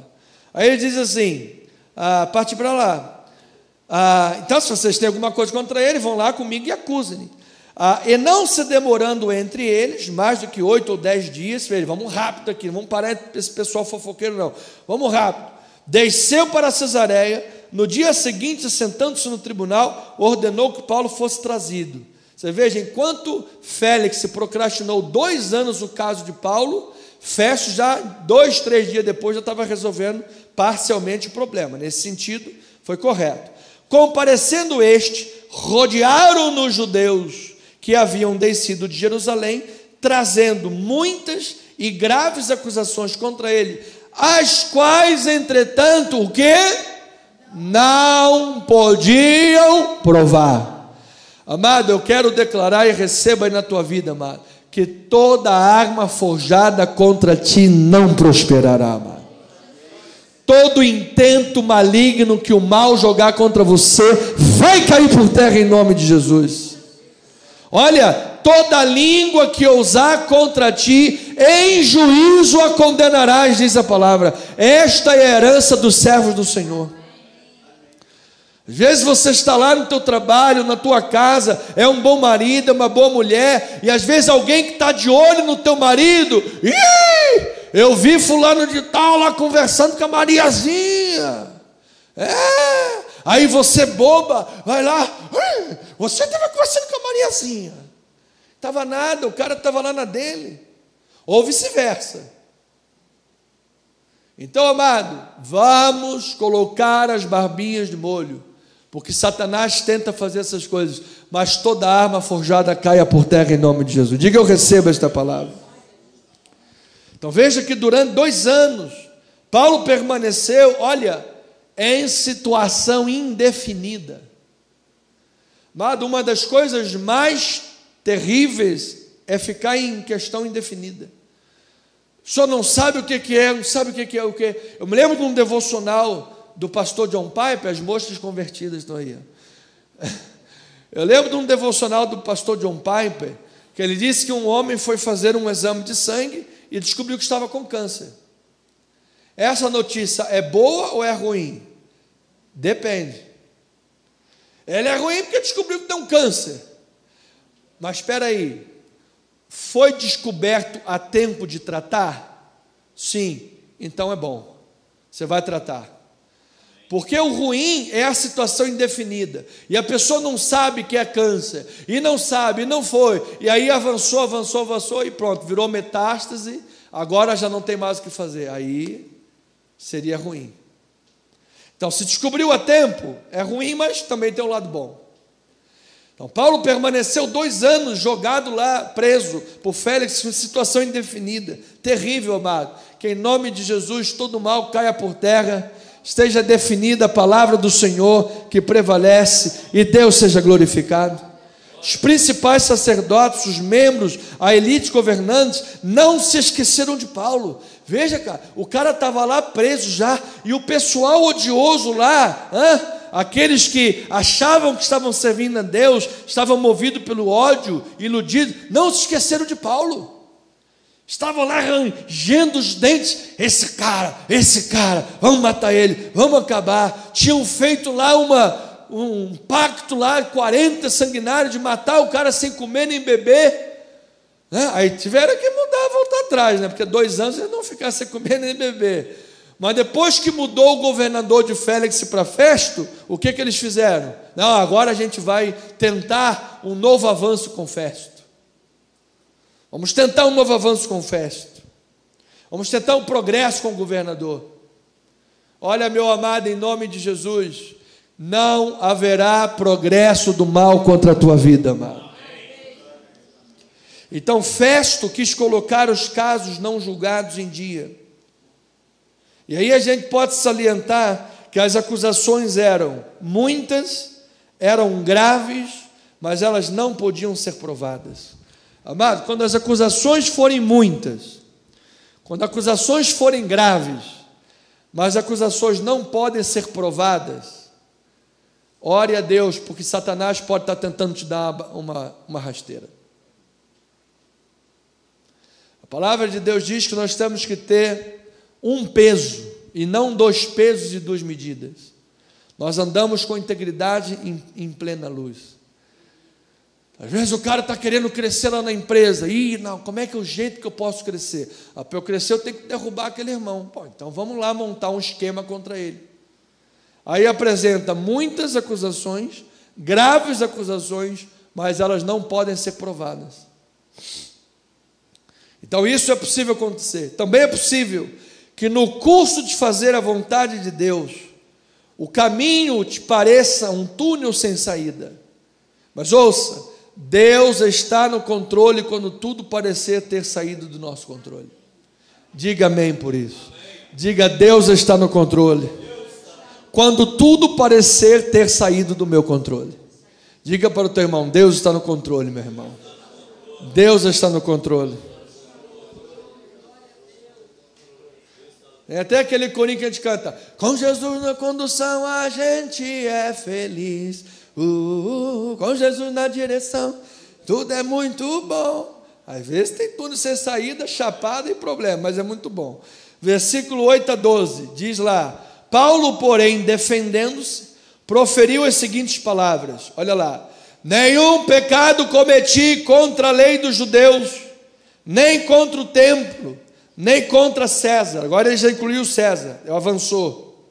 Aí ele diz assim, parte para lá. Então, se vocês têm alguma coisa contra ele, vão lá comigo e acusem. E não se demorando entre eles, mais do que 8 ou 10 dias, vamos rápido aqui, não vamos parar esse pessoal fofoqueiro não, vamos rápido. Desceu para Cesareia, no dia seguinte, sentando-se no tribunal, ordenou que Paulo fosse trazido. Você veja, enquanto Félix procrastinou 2 anos o caso de Paulo, Festo já 2, 3 dias depois já estava resolvendo parcialmente o problema. Nesse sentido, foi correto. Comparecendo este, rodearam-no os judeus que haviam descido de Jerusalém, trazendo muitas e graves acusações contra ele, as quais, entretanto, o quê? Não podiam provar. Amado, eu quero declarar e receba aí na tua vida, amado, que toda arma forjada contra ti não prosperará, amado. Todo intento maligno que o mal jogar contra você vai cair por terra em nome de Jesus. Olha, toda língua que ousar contra ti em juízo a condenarás, diz a palavra. Esta é a herança dos servos do Senhor. Às vezes você está lá no teu trabalho, na tua casa, é um bom marido, é uma boa mulher, e às vezes alguém que está de olho no teu marido, eu vi fulano de tal lá conversando com a Mariazinha, aí você boba, vai lá, você estava conversando com a Mariazinha, estava nada, o cara estava lá na dele, ou vice-versa. Então, amado, vamos colocar as barbinhas de molho, porque Satanás tenta fazer essas coisas, mas toda arma forjada caia por terra em nome de Jesus. Diga: eu recebo esta palavra. Então veja que durante 2 anos, Paulo permaneceu, olha, em situação indefinida. Amado, uma das coisas mais terríveis é ficar em questão indefinida. O senhor não sabe o que é, não sabe o que é o que. Eu me lembro de um devocional do pastor John Piper, as moças convertidas estão aí. Eu lembro de um devocional do pastor John Piper, que ele disse que um homem foi fazer um exame de sangue e descobriu que estava com câncer. Essa notícia é boa ou é ruim? Depende. Ele é ruim porque descobriu que tem um câncer. Mas espera aí, foi descoberto a tempo de tratar? Sim, então é bom, você vai tratar. Porque o ruim é a situação indefinida, e a pessoa não sabe que é câncer, e não sabe, e não foi, e aí avançou, e pronto, virou metástase, agora já não tem mais o que fazer, aí seria ruim. Então, se descobriu a tempo, é ruim, mas também tem um lado bom. Então, Paulo permaneceu 2 anos jogado lá, preso por Félix, em situação indefinida, terrível, amado, que em nome de Jesus todo mal caia por terra, esteja definida a palavra do Senhor que prevalece e Deus seja glorificado. Os principais sacerdotes, os membros, a elite governantes não se esqueceram de Paulo. Veja, cara, o cara estava lá preso já, e o pessoal odioso lá, aqueles que achavam que estavam servindo a Deus, estavam movidos pelo ódio, iludidos, não se esqueceram de Paulo. Estavam lá rangendo os dentes, esse cara, vamos matar ele, vamos acabar. Tinham feito lá um pacto lá, 40 sanguinários, de matar o cara sem comer nem beber. Aí tiveram que mudar, voltar atrás, porque 2 anos eles não ficaram sem comer nem beber. Mas depois que mudou o governador de Félix para Festo, o que eles fizeram? Não, agora a gente vai tentar um novo avanço com Festo. Vamos tentar um novo avanço com Festo. Vamos tentar um progresso com o governador. Olha, meu amado, em nome de Jesus, não haverá progresso do mal contra a tua vida, amado. Então Festo quis colocar os casos não julgados em dia. E aí a gente pode salientar que as acusações eram muitas, eram graves, mas elas não podiam ser provadas. Amado, quando as acusações forem muitas, quando acusações forem graves, mas acusações não podem ser provadas, ore a Deus, porque Satanás pode estar tentando te dar uma rasteira. A palavra de Deus diz que nós temos que ter um peso, e não 2 pesos e 2 medidas. Nós andamos com integridade em plena luz. Às vezes o cara está querendo crescer lá na empresa. Não, como é que é o jeito que eu posso crescer? Para eu crescer eu tenho que derrubar aquele irmão. Então vamos lá montar um esquema contra ele. Aí apresenta muitas acusações, graves acusações, mas elas não podem ser provadas. Então isso é possível acontecer. Também é possível que no curso de fazer a vontade de Deus, o caminho te pareça um túnel sem saída. Mas ouça, Deus está no controle quando tudo parecer ter saído do nosso controle. Diga amém por isso. Diga: Deus está no controle quando tudo parecer ter saído do meu controle. Diga para o teu irmão: Deus está no controle, meu irmão. Deus está no controle. É até aquele corinho que a gente canta: com Jesus na condução a gente é feliz. Com Jesus na direção tudo é muito bom. Às vezes tem túnel sem saída, chapada e problema, mas é muito bom. Versículo 8 a 12, diz lá: Paulo, porém, defendendo-se, proferiu as seguintes palavras, olha lá: nenhum pecado cometi contra a lei dos judeus, nem contra o templo, nem contra César. Agora ele já incluiu César, avançou.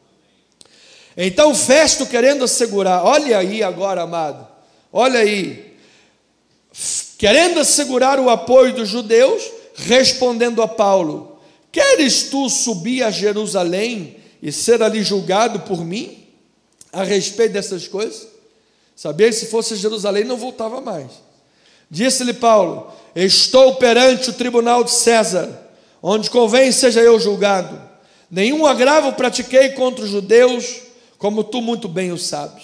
Então Festo, querendo assegurar, olha aí agora, amado, olha aí, querendo assegurar o apoio dos judeus, respondendo a Paulo: queres tu subir a Jerusalém e ser ali julgado por mim a respeito dessas coisas? Sabia que se fosse Jerusalém não voltava mais. Disse-lhe Paulo: estou perante o tribunal de César, onde convém seja eu julgado. Nenhum agravo pratiquei contra os judeus, como tu muito bem o sabes.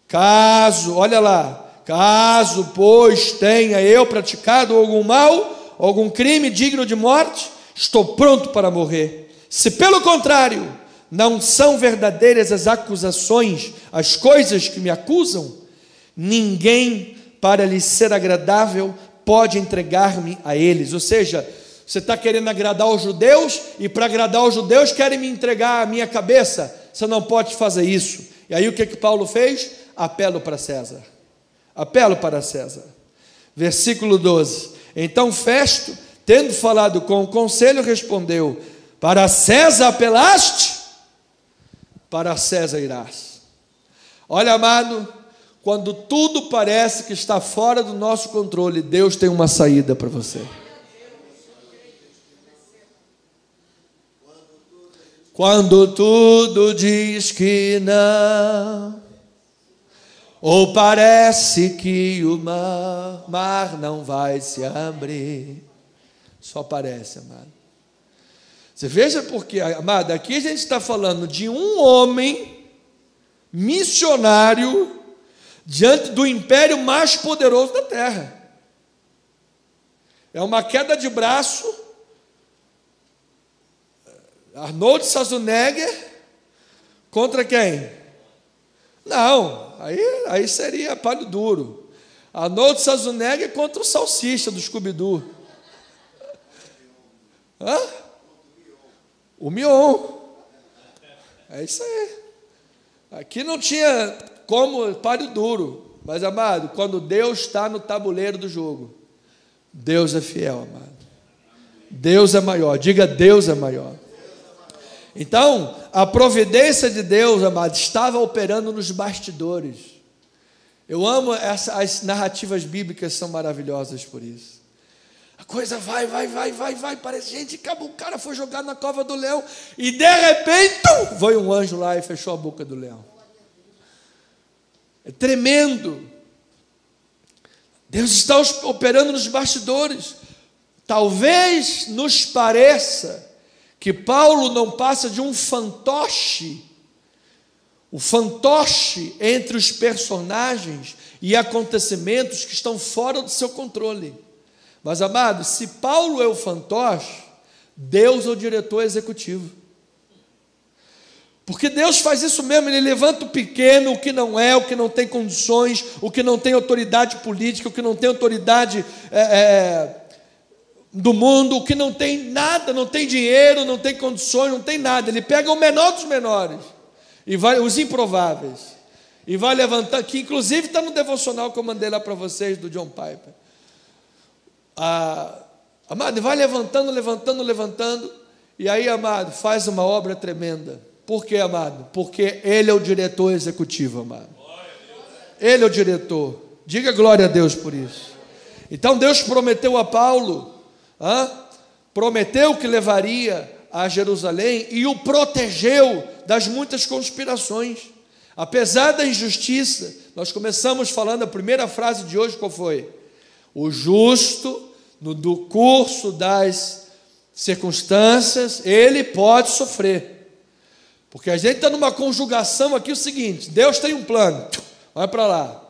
Caso, olha lá, caso, pois, tenha eu praticado algum mal, algum crime digno de morte, estou pronto para morrer. Se pelo contrário, não são verdadeiras as acusações, as coisas que me acusam, ninguém, para lhe ser agradável, pode entregar-me a eles. Ou seja, você está querendo agradar os judeus, e para agradar os judeus querem me entregar a minha cabeça. Você não pode fazer isso. E aí o que Paulo fez? Apelo para César. Apelo para César. Versículo 12. Então Festo, tendo falado com o conselho, respondeu: para César apelaste? Para César irás. Olha, amado, quando tudo parece que está fora do nosso controle, Deus tem uma saída para você. Quando tudo diz que não, ou parece que o mar não vai se abrir, só parece, amado. Você veja porque, amado, aqui a gente está falando de um homem missionário diante do império mais poderoso da terra. É uma queda de braço. Arnold Schwarzenegger contra quem? Não, aí seria palho duro. Arnold Schwarzenegger contra o Salsicha do Scooby-Doo. Hã? O Mion. É isso aí. Aqui não tinha como palho duro. Mas, amado, quando Deus está no tabuleiro do jogo, Deus é fiel, amado. Deus é maior. Diga: Deus é maior. Então, a providência de Deus, amado, estava operando nos bastidores. Eu amo as narrativas bíblicas, são maravilhosas por isso. A coisa vai, parece, gente, o cara foi jogado na cova do leão, e de repente, veio um anjo lá e fechou a boca do leão. É tremendo. Deus está operando nos bastidores. Talvez nos pareça que Paulo não passa de um fantoche, o fantoche entre os personagens e acontecimentos que estão fora do seu controle. Mas, amado, se Paulo é o fantoche, Deus é o diretor executivo. Porque Deus faz isso mesmo, Ele levanta o pequeno, o que não é, o que não tem condições, o que não tem autoridade política, o que não tem autoridade do mundo, o que não tem nada, não tem dinheiro, não tem condições, não tem nada. Ele pega o menor dos menores, e vai, os improváveis, e vai levantar, que inclusive está no devocional que eu mandei lá para vocês, do John Piper. Amado, vai levantando, e aí, amado, faz uma obra tremenda. Por quê, amado? Porque Ele é o diretor executivo, amado. Ele é o diretor. Diga glória a Deus por isso. Então Deus prometeu a Paulo, prometeu que levaria a Jerusalém e o protegeu das muitas conspirações. Apesar da injustiça, nós começamos falando, a primeira frase de hoje qual foi? O justo, no curso das circunstâncias, ele pode sofrer. Porque a gente está numa conjugação aqui o seguinte: Deus tem um plano, vai para lá.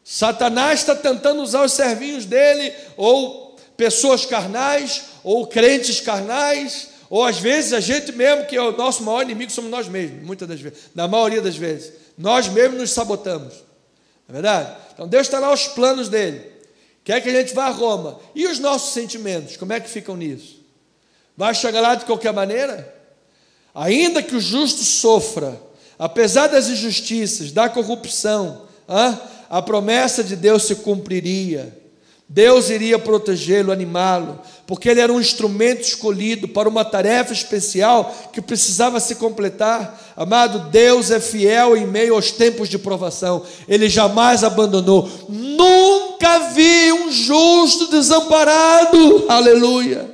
Satanás está tentando usar os servinhos dele, ou pessoas carnais, ou crentes carnais, ou às vezes a gente mesmo, que é o nosso maior inimigo, somos nós mesmos, muitas das vezes, na maioria das vezes, nós mesmos nos sabotamos, não é verdade? Então Deus está lá os planos dele, quer que a gente vá a Roma. E os nossos sentimentos, como é que ficam nisso? Vai chegar lá de qualquer maneira? Ainda que o justo sofra, apesar das injustiças, da corrupção, a promessa de Deus se cumpriria. Deus iria protegê-lo, animá-lo, porque ele era um instrumento escolhido para uma tarefa especial que precisava se completar. Amado, Deus é fiel em meio aos tempos de provação. Ele jamais abandonou. Nunca vi um justo desamparado, aleluia,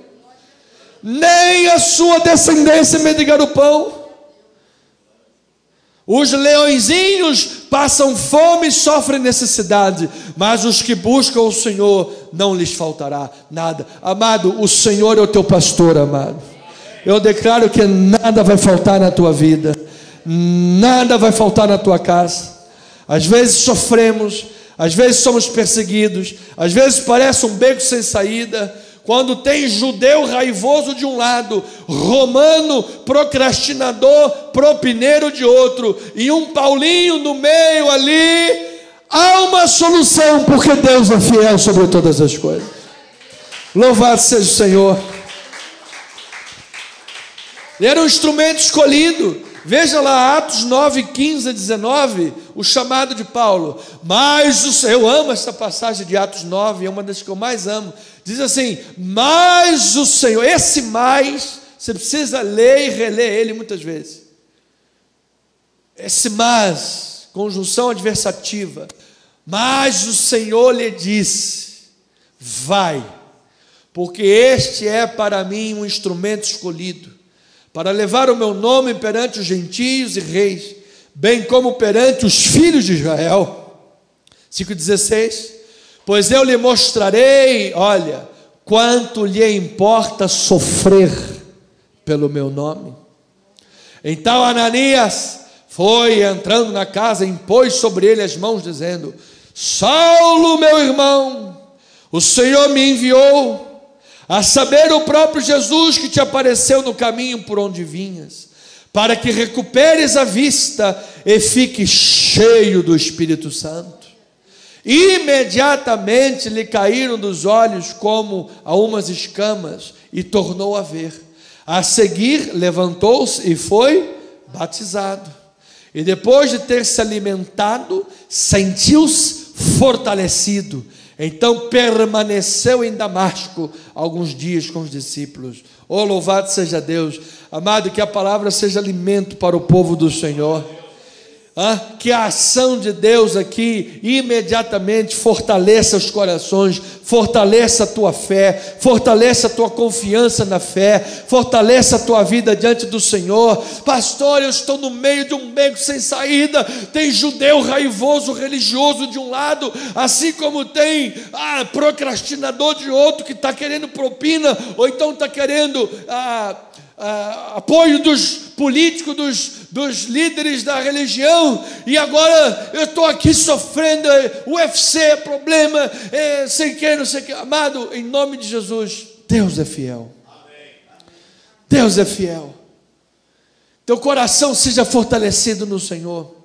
nem a sua descendência mendigar o pão. Os leõezinhos passam fome e sofrem necessidade, mas os que buscam o Senhor, não lhes faltará nada. Amado, o Senhor é o teu pastor, amado. Eu declaro que nada vai faltar na tua vida, nada vai faltar na tua casa. Às vezes sofremos, às vezes somos perseguidos, às vezes parece um beco sem saída. Quando tem judeu raivoso de um lado, romano procrastinador, propineiro de outro, e um Paulinho no meio ali, há uma solução, porque Deus é fiel sobre todas as coisas. Louvado seja o Senhor. Ele era um instrumento escolhido. Veja lá, Atos 9, 15 a 19, o chamado de Paulo. Mas eu amo essa passagem de Atos 9, é uma das que eu mais amo. Diz assim: mas o Senhor, esse mais, você precisa ler e reler ele muitas vezes. Esse mas, conjunção adversativa. Mas o Senhor lhe disse: vai, porque este é para mim um instrumento escolhido, para levar o meu nome perante os gentios e reis, bem como perante os filhos de Israel. 5,16. Pois eu lhe mostrarei, olha, quanto lhe importa sofrer pelo meu nome. Então Ananias foi entrando na casa, impôs sobre ele as mãos, dizendo: Saulo, meu irmão, o Senhor me enviou, a saber, o próprio Jesus que te apareceu no caminho por onde vinhas, para que recuperes a vista e fiques cheio do Espírito Santo. Imediatamente lhe caíram dos olhos como a umas escamas, e tornou a ver. A seguir levantou-se e foi batizado. E depois de ter se alimentado, sentiu-se fortalecido. Então permaneceu em Damasco alguns dias com os discípulos. Oh, louvado seja Deus. Amado, que a palavra seja alimento para o povo do Senhor. Que a ação de Deus aqui imediatamente fortaleça os corações, fortaleça a tua fé, fortaleça a tua confiança na fé, fortaleça a tua vida diante do Senhor. Pastor, eu estou no meio de um beco sem saída, tem judeu raivoso, religioso de um lado, assim como tem procrastinador de outro, que está querendo propina, ou então está querendo apoio dos políticos, dos líderes da religião, e agora eu estou aqui sofrendo, UFC é problema, sei que, não sei o que. Amado, em nome de Jesus, Deus é fiel. Deus é fiel. Teu coração seja fortalecido no Senhor,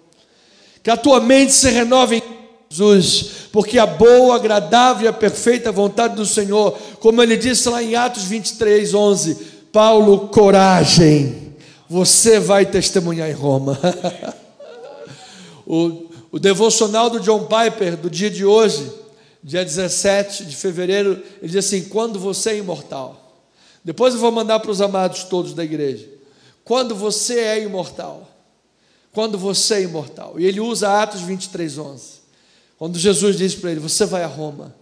que a tua mente se renove em Jesus, porque a boa, agradável e a perfeita vontade do Senhor, como ele disse lá em Atos 23, 11, Paulo, coragem, você vai testemunhar em Roma. o devocional do John Piper, do dia de hoje, dia 17 de fevereiro, ele diz assim: quando você é imortal. Depois eu vou mandar para os amados todos da igreja. Quando você é imortal. Quando você é imortal. E ele usa Atos 23, 11. Quando Jesus disse para ele: você vai a Roma.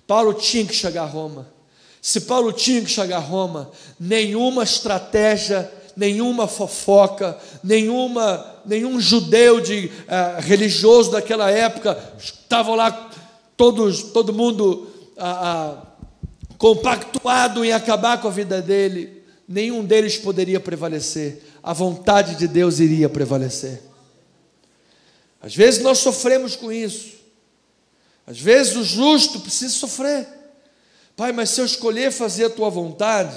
Paulo tinha que chegar a Roma. Se Paulo tinha que chegar a Roma, nenhuma estratégia, nenhuma fofoca, nenhum judeu religioso daquela época, estavam lá todo mundo compactuado em acabar com a vida dele. Nenhum deles poderia prevalecer. A vontade de Deus iria prevalecer. Às vezes nós sofremos com isso. Às vezes o justo precisa sofrer. Pai, mas se eu escolher fazer a tua vontade,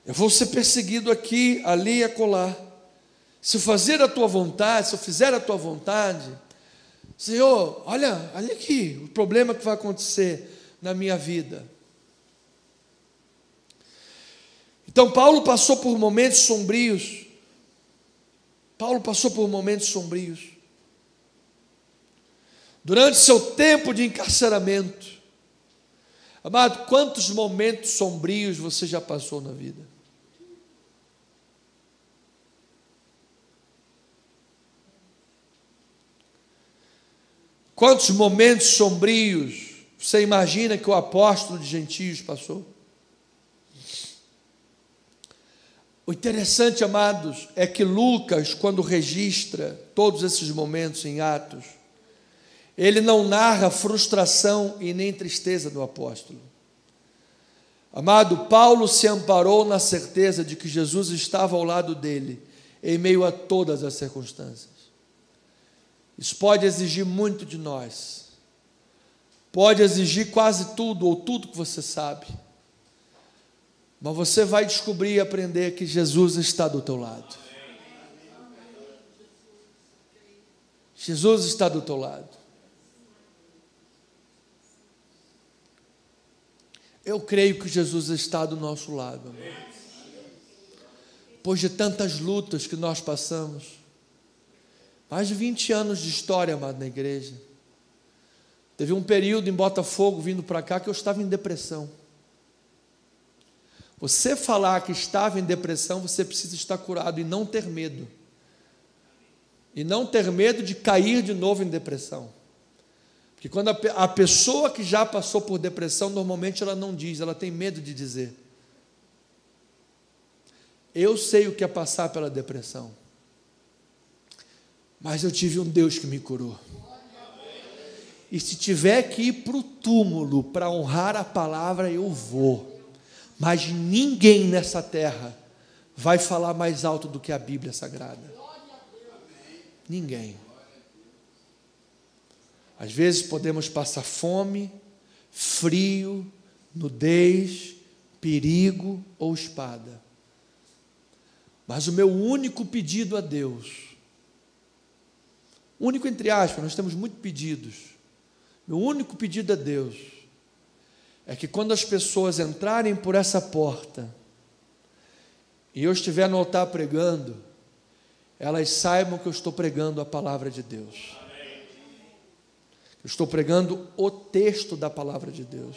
eu vou ser perseguido aqui, ali e acolá. Se eu fazer a tua vontade, se eu fizer a tua vontade, Senhor, olha aqui o problema que vai acontecer na minha vida. Então Paulo passou por momentos sombrios. Durante seu tempo de encarceramento. Amado, quantos momentos sombrios você já passou na vida? Quantos momentos sombrios você imagina que o apóstolo de gentios passou? O interessante, amados, é que Lucas, quando registra todos esses momentos em Atos, ele não narra frustração e nem tristeza do apóstolo. Amado, Paulo se amparou na certeza de que Jesus estava ao lado dele, em meio a todas as circunstâncias. Isso pode exigir muito de nós. Pode exigir quase tudo, ou tudo que você sabe. Mas você vai descobrir e aprender que Jesus está do teu lado. Jesus está do teu lado. Eu creio que Jesus está do nosso lado, amor. Depois de tantas lutas que nós passamos, mais de 20 anos de história, amado, na igreja. Teve um período em Botafogo, vindo para cá, que eu estava em depressão. Você falar que estava em depressão, você precisa estar curado e não ter medo. E não ter medo de cair de novo em depressão. Porque quando a pessoa que já passou por depressão, normalmente ela não diz, ela tem medo de dizer. Eu sei o que é passar pela depressão. Mas eu tive um Deus que me curou. E se tiver que ir para o túmulo para honrar a palavra, eu vou. Mas ninguém nessa terra vai falar mais alto do que a Bíblia Sagrada. Ninguém. Às vezes podemos passar fome, frio, nudez, perigo ou espada. Mas o meu único pedido a Deus, único entre aspas, nós temos muitos pedidos. Meu único pedido a Deus é que quando as pessoas entrarem por essa porta e eu estiver no altar pregando, elas saibam que eu estou pregando a palavra de Deus. Eu estou pregando o texto da palavra de Deus.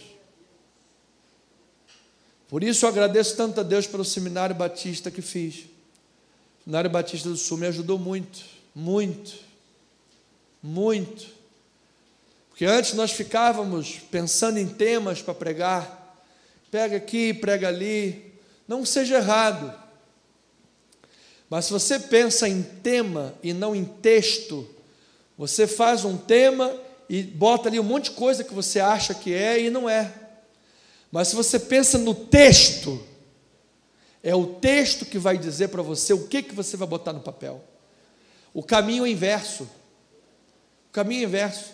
Por isso eu agradeço tanto a Deus pelo Seminário Batista que fiz. O Seminário Batista do Sul me ajudou muito, muito. Muito. Porque antes nós ficávamos pensando em temas para pregar. Pega aqui, prega ali. Não seja errado. Mas se você pensa em tema e não em texto, você faz um tema e bota ali um monte de coisa que você acha que é e não é. Mas se você pensa no texto, é o texto que vai dizer para você o que você vai botar no papel. O caminho é inverso. O caminho é inverso.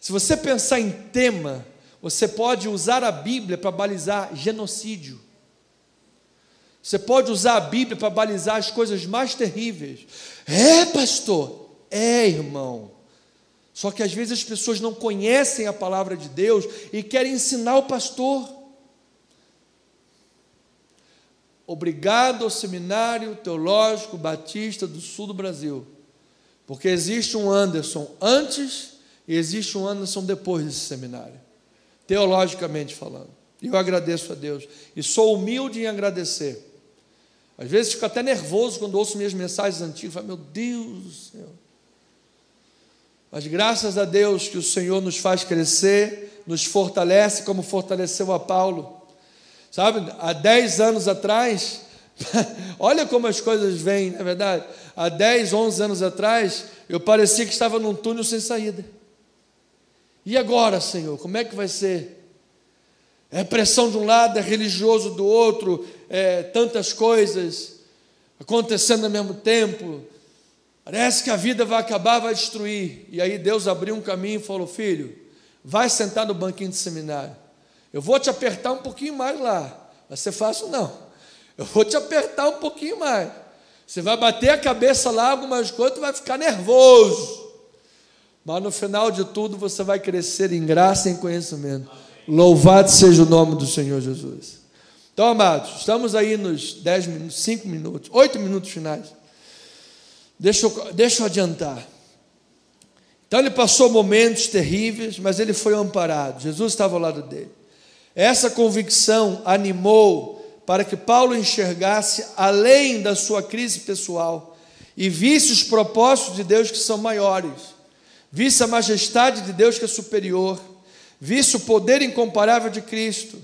Se você pensar em tema, você pode usar a Bíblia para balizar genocídio. Você pode usar a Bíblia para balizar as coisas mais terríveis. É, pastor? É, irmão. Só que às vezes as pessoas não conhecem a palavra de Deus e querem ensinar o pastor. Obrigado ao Seminário Teológico Batista do Sul do Brasil. Porque existe um Anderson antes e existe um Anderson depois desse seminário, teologicamente falando. E eu agradeço a Deus, e sou humilde em agradecer. Às vezes fico até nervoso quando ouço minhas mensagens antigas, falo, meu Deus do céu. Mas graças a Deus que o Senhor nos faz crescer, nos fortalece como fortaleceu a Paulo. Sabe, há 10 anos atrás, olha como as coisas vêm, não é verdade? Há 10, 11 anos atrás, eu parecia que estava num túnel sem saída. E agora, Senhor, como é que vai ser? É pressão de um lado, é religioso do outro, tantas coisas acontecendo ao mesmo tempo. Parece que a vida vai acabar, vai destruir. E aí Deus abriu um caminho e falou, filho, vai sentar no banquinho de seminário. Eu vou te apertar um pouquinho mais lá. Vai ser fácil não. Eu vou te apertar um pouquinho mais. Você vai bater a cabeça lá, algumas coisas, tu vai ficar nervoso. mas no final de tudo você vai crescer em graça e em conhecimento. Louvado seja o nome do Senhor Jesus. Então, amados, estamos aí nos 10 minutos, 5 minutos, 8 minutos finais. Deixa eu adiantar. Então ele passou momentos terríveis, mas ele foi amparado. Jesus estava ao lado dele. Essa convicção animou para que Paulo enxergasse além da sua crise pessoal e visse os propósitos de Deus que são maiores, visse a majestade de Deus que é superior, visse o poder incomparável de Cristo.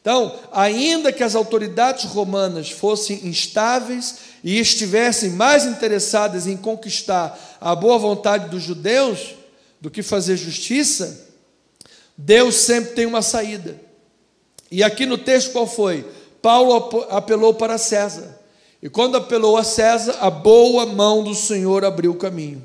Então, ainda que as autoridades romanas fossem instáveis e estivessem mais interessadas em conquistar a boa vontade dos judeus do que fazer justiça, Deus sempre tem uma saída. E aqui no texto qual foi? Paulo apelou para César. E quando apelou a César, a boa mão do Senhor abriu o caminho.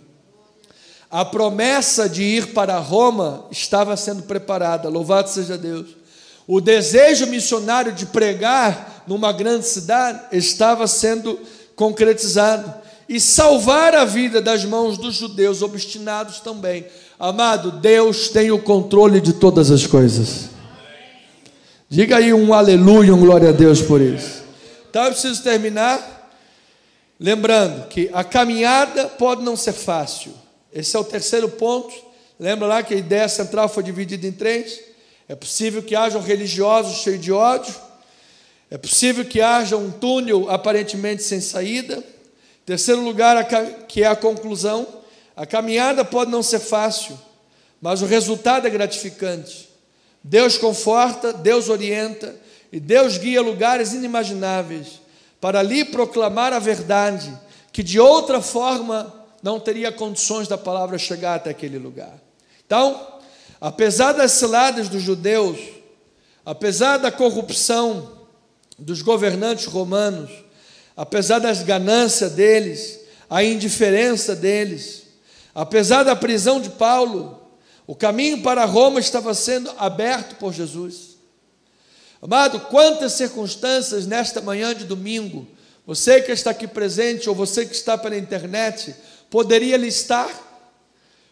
A promessa de ir para Roma estava sendo preparada, louvado seja Deus. O desejo missionário de pregar numa grande cidade estava sendo concretizado. E salvar a vida das mãos dos judeus obstinados também. Amado, Deus tem o controle de todas as coisas. Diga aí um aleluia, um glória a Deus por isso. Então eu preciso terminar lembrando que a caminhada pode não ser fácil. Esse é o terceiro ponto. Lembra lá que a ideia central foi dividida em 3? É possível que hajam religiosos cheios de ódio. É possível que haja um túnel aparentemente sem saída. Terceiro lugar, que é a conclusão. A caminhada pode não ser fácil, mas o resultado é gratificante. Deus conforta, Deus orienta e Deus guia lugares inimagináveis para ali proclamar a verdade, que de outra forma não teria condições da palavra chegar até aquele lugar. Então, apesar das ciladas dos judeus, apesar da corrupção dos governantes romanos, apesar das ganâncias deles, a indiferença deles, apesar da prisão de Paulo, o caminho para Roma estava sendo aberto por Jesus. Amado, quantas circunstâncias nesta manhã de domingo, você que está aqui presente ou você que está pela internet, poderia listar?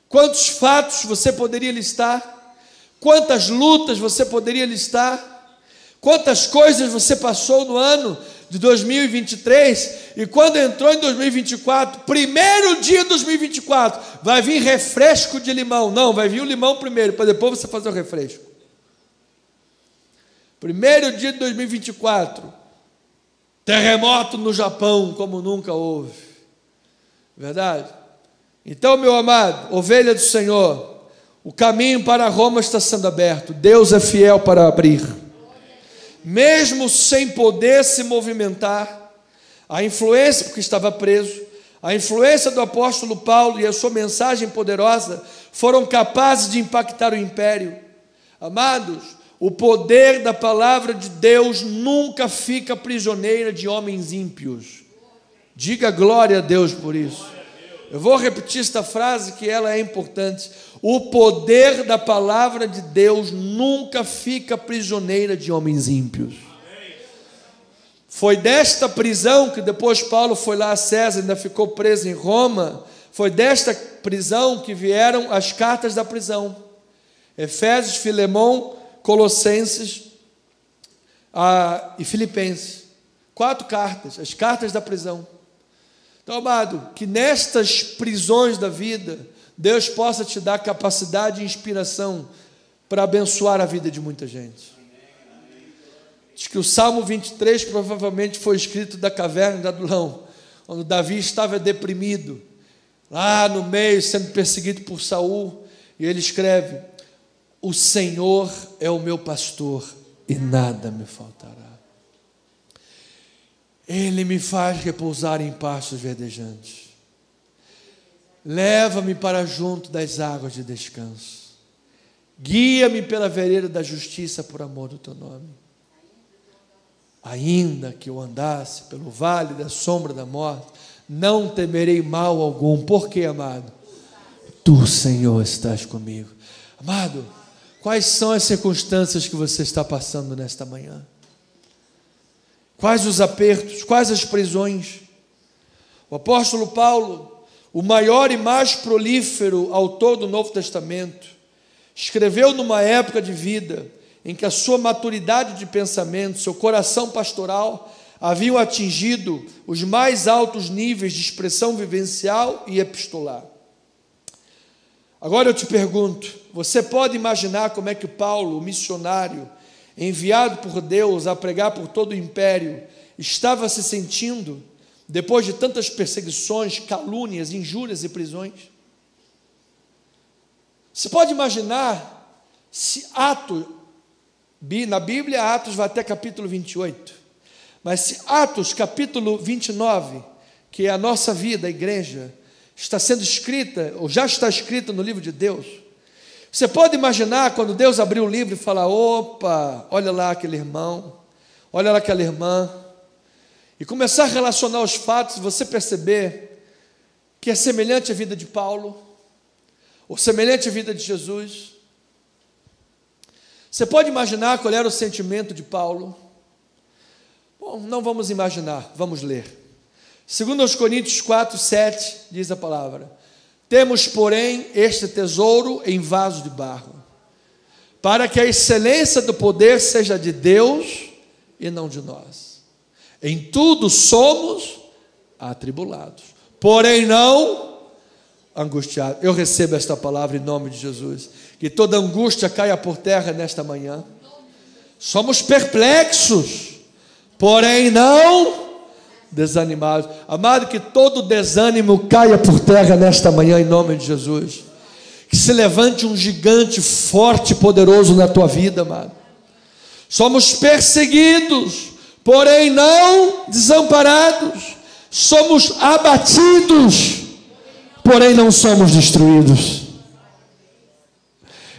Quantos fatos você poderia listar? Quantas lutas você poderia listar? Quantas coisas você passou no ano de 2023, e quando entrou em 2024, primeiro dia de 2024, vai vir refresco de limão. Não, vai vir o limão primeiro, para depois você fazer o refresco. Primeiro dia de 2024, terremoto no Japão, como nunca houve. Verdade? Então, meu amado, ovelha do Senhor, o caminho para Roma está sendo aberto. Deus é fiel para abrir. Mesmo sem poder se movimentar, a influência, porque estava preso, a influência do apóstolo Paulo e a sua mensagem poderosa foram capazes de impactar o império. Amados, o poder da palavra de Deus nunca fica prisioneira de homens ímpios. Diga glória a Deus por isso. Eu vou repetir esta frase que ela é importante. O poder da palavra de Deus nunca fica prisioneira de homens ímpios. Foi desta prisão que depois Paulo foi lá a César, ainda ficou preso em Roma. Foi desta prisão que vieram as cartas da prisão. Efésios, Filemão, Colossenses e Filipenses. 4 cartas, as cartas da prisão. Então, amado, que nestas prisões da vida, Deus possa te dar capacidade e inspiração para abençoar a vida de muita gente. Diz que o Salmo 23 provavelmente foi escrito da caverna de Adulão, quando Davi estava deprimido, lá no meio, sendo perseguido por Saul, e ele escreve: o Senhor é o meu pastor e nada me faltará. Ele me faz repousar em pastos verdejantes. Leva-me para junto das águas de descanso. Guia-me pela vereda da justiça por amor do teu nome. Ainda que eu andasse pelo vale da sombra da morte, não temerei mal algum. Por quê, amado? Tu, Senhor, estás comigo. Amado, quais são as circunstâncias que você está passando nesta manhã? Quais os apertos? Quais as prisões? O apóstolo Paulo, o maior e mais prolífero autor do Novo Testamento, escreveu numa época de vida em que a sua maturidade de pensamento, seu coração pastoral haviam atingido os mais altos níveis de expressão vivencial e epistolar. Agora eu te pergunto, você pode imaginar como é que Paulo, o missionário, enviado por Deus a pregar por todo o império, estava se sentindo depois de tantas perseguições, calúnias, injúrias e prisões? Você pode imaginar se na Bíblia Atos vai até capítulo 28, mas se Atos capítulo 29, que é a nossa vida, a igreja, está sendo escrita, ou já está escrita no livro de Deus, você pode imaginar quando Deus abriu o livro e falar: opa, olha lá aquele irmão, olha lá aquela irmã, e começar a relacionar os fatos, você perceber que é semelhante à vida de Paulo, ou semelhante à vida de Jesus. Você pode imaginar qual era o sentimento de Paulo? Bom, não vamos imaginar, vamos ler. 2 Coríntios 4, 7, diz a palavra: temos, porém, este tesouro em vaso de barro, para que a excelência do poder seja de Deus e não de nós. Em tudo somos atribulados, porém não angustiados. Eu recebo esta palavra em nome de Jesus. Que toda angústia caia por terra nesta manhã. Somos perplexos, porém não desanimados. Amado, que todo desânimo caia por terra nesta manhã em nome de Jesus. Que se levante um gigante forte e poderoso na tua vida, amado. Somos perseguidos, porém não desamparados. Somos abatidos, porém não somos destruídos.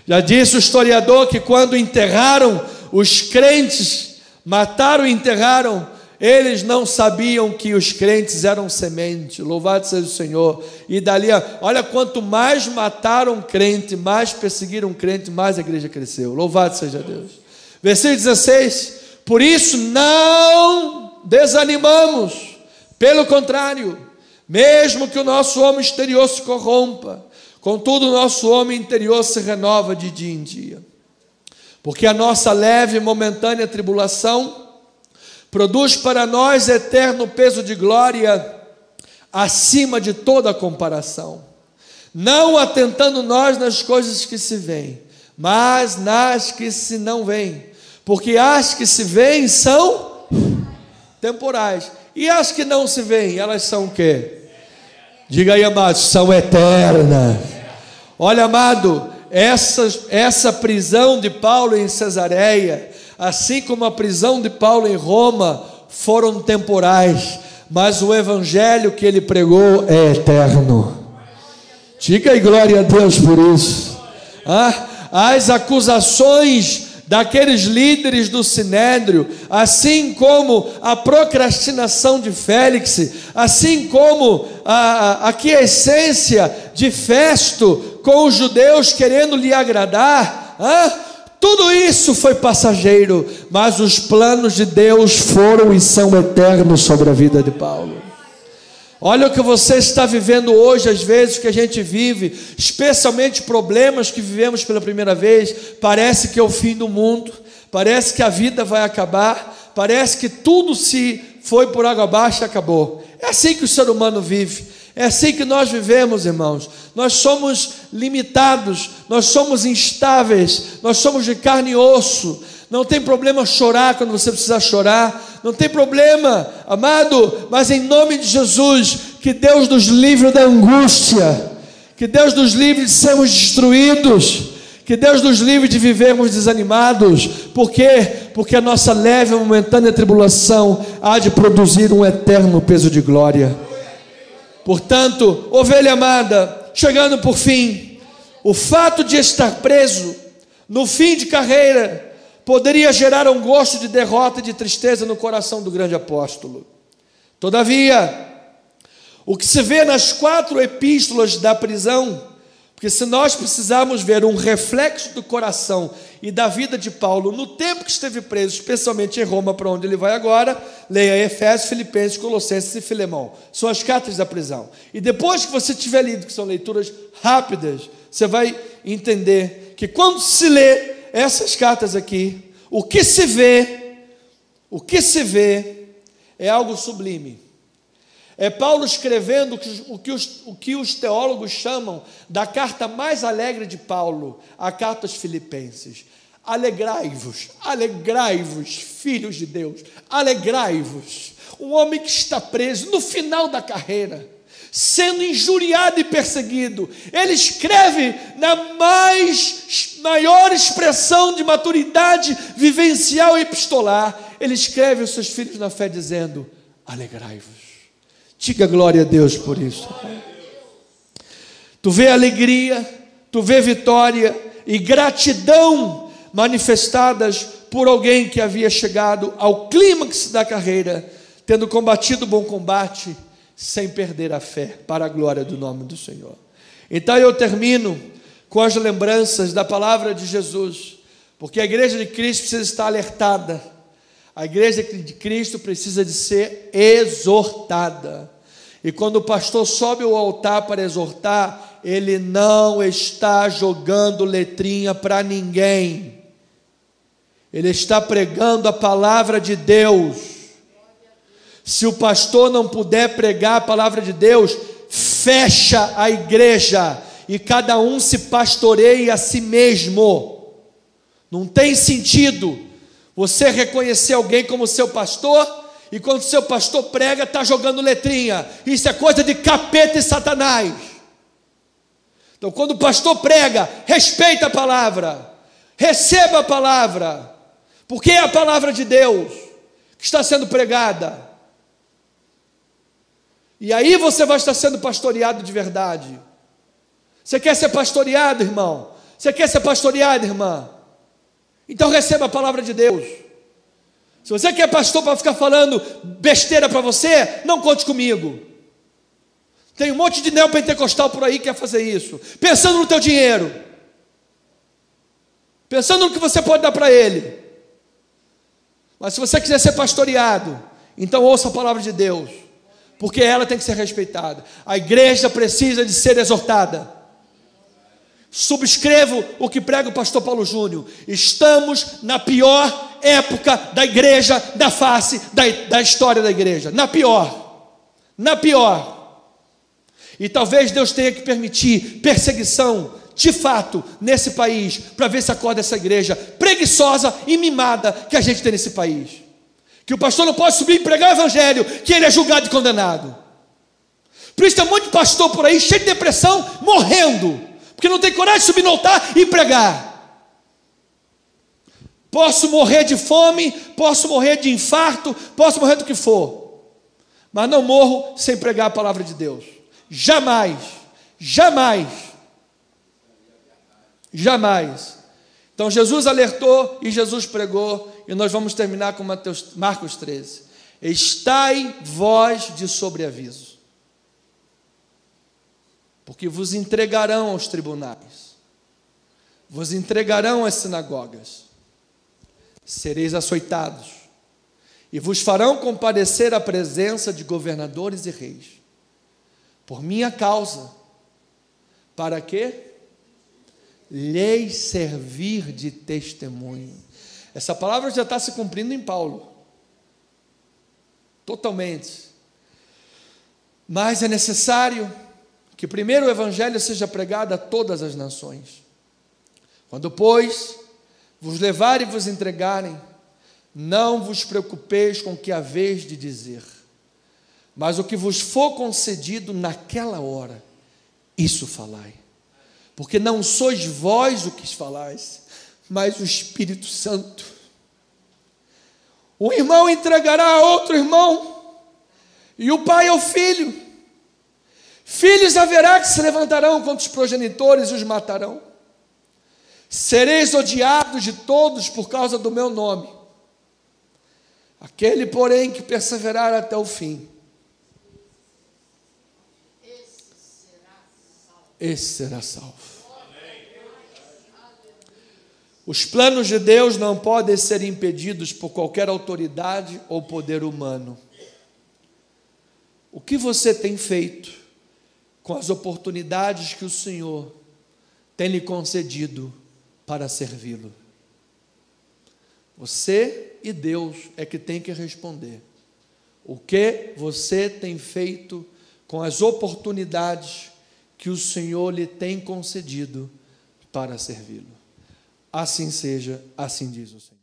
Já disse o historiador que quando enterraram os crentes, mataram e enterraram, eles não sabiam que os crentes eram semente. Louvado seja o Senhor. E dali, olha, quanto mais mataram crente, mais perseguiram crente, mais a igreja cresceu. Louvado seja Deus. Versículo 16: por isso não desanimamos, pelo contrário, mesmo que o nosso homem exterior se corrompa, contudo o nosso homem interior se renova de dia em dia. Porque a nossa leve e momentânea tribulação produz para nós eterno peso de glória acima de toda comparação, não atentando nós nas coisas que se veem, mas nas que se não veem, porque as que se veem são temporais, e as que não se veem, elas são o quê? Diga aí, amados, são eternas. Olha, amado, essa prisão de Paulo em Cesareia, assim como a prisão de Paulo em Roma, foram temporais, mas o evangelho que ele pregou é eterno. Diga aí glória a Deus por isso. As acusações daqueles líderes do Sinédrio, assim como a procrastinação de Félix, assim como a aquiescência de Festo com os judeus querendo lhe agradar, tudo isso foi passageiro, mas os planos de Deus foram e são eternos sobre a vida de Paulo. Olha o que você está vivendo hoje, às vezes que a gente vive, especialmente problemas que vivemos pela primeira vez, parece que é o fim do mundo, parece que a vida vai acabar, parece que tudo se foi por água abaixo e acabou. É assim que o ser humano vive, é assim que nós vivemos, irmãos. Nós somos limitados, nós somos instáveis, nós somos de carne e osso. Não tem problema chorar quando você precisar chorar, não tem problema, amado, mas em nome de Jesus, que Deus nos livre da angústia, que Deus nos livre de sermos destruídos, que Deus nos livre de vivermos desanimados. Por quê? Porque a nossa leve e momentânea tribulação há de produzir um eterno peso de glória. Portanto, ovelha amada, chegando por fim, o fato de estar preso no fim de carreira poderia gerar um gosto de derrota e de tristeza no coração do grande apóstolo. Todavia, o que se vê nas 4 epístolas da prisão, Porque se nós precisarmos ver um reflexo do coração e da vida de Paulo no tempo que esteve preso, especialmente em Roma, para onde ele vai agora, leia Efésios, Filipenses, Colossenses e Filemão. São as cartas da prisão. E depois que você tiver lido, que são leituras rápidas, você vai entender que quando se lê essas cartas aqui, o que se vê é algo sublime. É Paulo escrevendo o que os teólogos chamam da carta mais alegre de Paulo, a carta aos Filipenses. Alegrai-vos, filhos de Deus, alegrai-vos. Um homem que está preso no final da carreira, sendo injuriado e perseguido, ele escreve na maior expressão de maturidade vivencial e epistolar, ele escreve aos seus filhos na fé dizendo: alegrai-vos. Diga glória a Deus por isso. Tu vê alegria, tu vê vitória e gratidão manifestadas por alguém que havia chegado ao clímax da carreira, tendo combatido o bom combate, sem perder a fé, para a glória do nome do Senhor. Então eu termino com as lembranças da palavra de Jesus, porque a igreja de Cristo precisa estar alertada. A igreja de Cristo precisa de ser exortada. E quando o pastor sobe ao altar para exortar, ele não está jogando letrinha para ninguém. Ele está pregando a palavra de Deus. Se o pastor não puder pregar a palavra de Deus, fecha a igreja e cada um se pastoreia a si mesmo. Não tem sentido você reconhecer alguém como seu pastor e quando seu pastor prega está jogando letrinha. Isso é coisa de capeta e Satanás. Então quando o pastor prega, respeita a palavra, receba a palavra, porque é a palavra de Deus que está sendo pregada. E aí você vai estar sendo pastoreado de verdade. Você quer ser pastoreado, irmão? Você quer ser pastoreado, irmã? Então receba a palavra de Deus. Se você quer pastor para ficar falando besteira para você, não conte comigo. Tem um monte de neopentecostal por aí que quer fazer isso, pensando no teu dinheiro, pensando no que você pode dar para ele. Mas se você quiser ser pastoreado, então ouça a palavra de Deus, porque ela tem que ser respeitada. A igreja precisa de ser exortada. Subscrevo o que prega o pastor Paulo Júnior. Estamos na pior época da igreja, da face da história da igreja. Na pior. E talvez Deus tenha que permitir perseguição, de fato, nesse país, para ver se acorda essa igreja preguiçosa e mimada que a gente tem nesse país. Que o pastor não pode subir e pregar o evangelho, que ele é julgado e condenado. Por isso tem muito pastor por aí, cheio de depressão, morrendo, porque não tem coragem de subir no altar e pregar. Posso morrer de fome, posso morrer de infarto, posso morrer do que for, mas não morro sem pregar a palavra de Deus. Jamais. Então Jesus alertou e Jesus pregou, e nós vamos terminar com Marcos 13. Estai vós de sobreaviso, porque vos entregarão aos tribunais, vos entregarão às sinagogas, sereis açoitados, e vos farão comparecer à presença de governadores e reis, por minha causa, para quê? Lhes servir de testemunho. Essa palavra já está se cumprindo em Paulo, totalmente, mas é necessário que primeiro o evangelho seja pregado a todas as nações. Quando, pois, vos levarem e vos entregarem, não vos preocupeis com o que haveis de dizer, mas o que vos for concedido naquela hora, isso falai, porque não sois vós o que falais, mas o Espírito Santo. Um irmão entregará a outro irmão, e o pai ao filho. Filhos haverá que se levantarão contra os progenitores e os matarão. Sereis odiados de todos por causa do meu nome. Aquele, porém, que perseverar até o fim, esse será salvo. Os planos de Deus não podem ser impedidos por qualquer autoridade ou poder humano. O que você tem feito com as oportunidades que o Senhor tem lhe concedido para servi-lo? Você e Deus é que tem que responder. O que você tem feito com as oportunidades que o Senhor lhe tem concedido para servi-lo? Assim seja, assim diz o Senhor.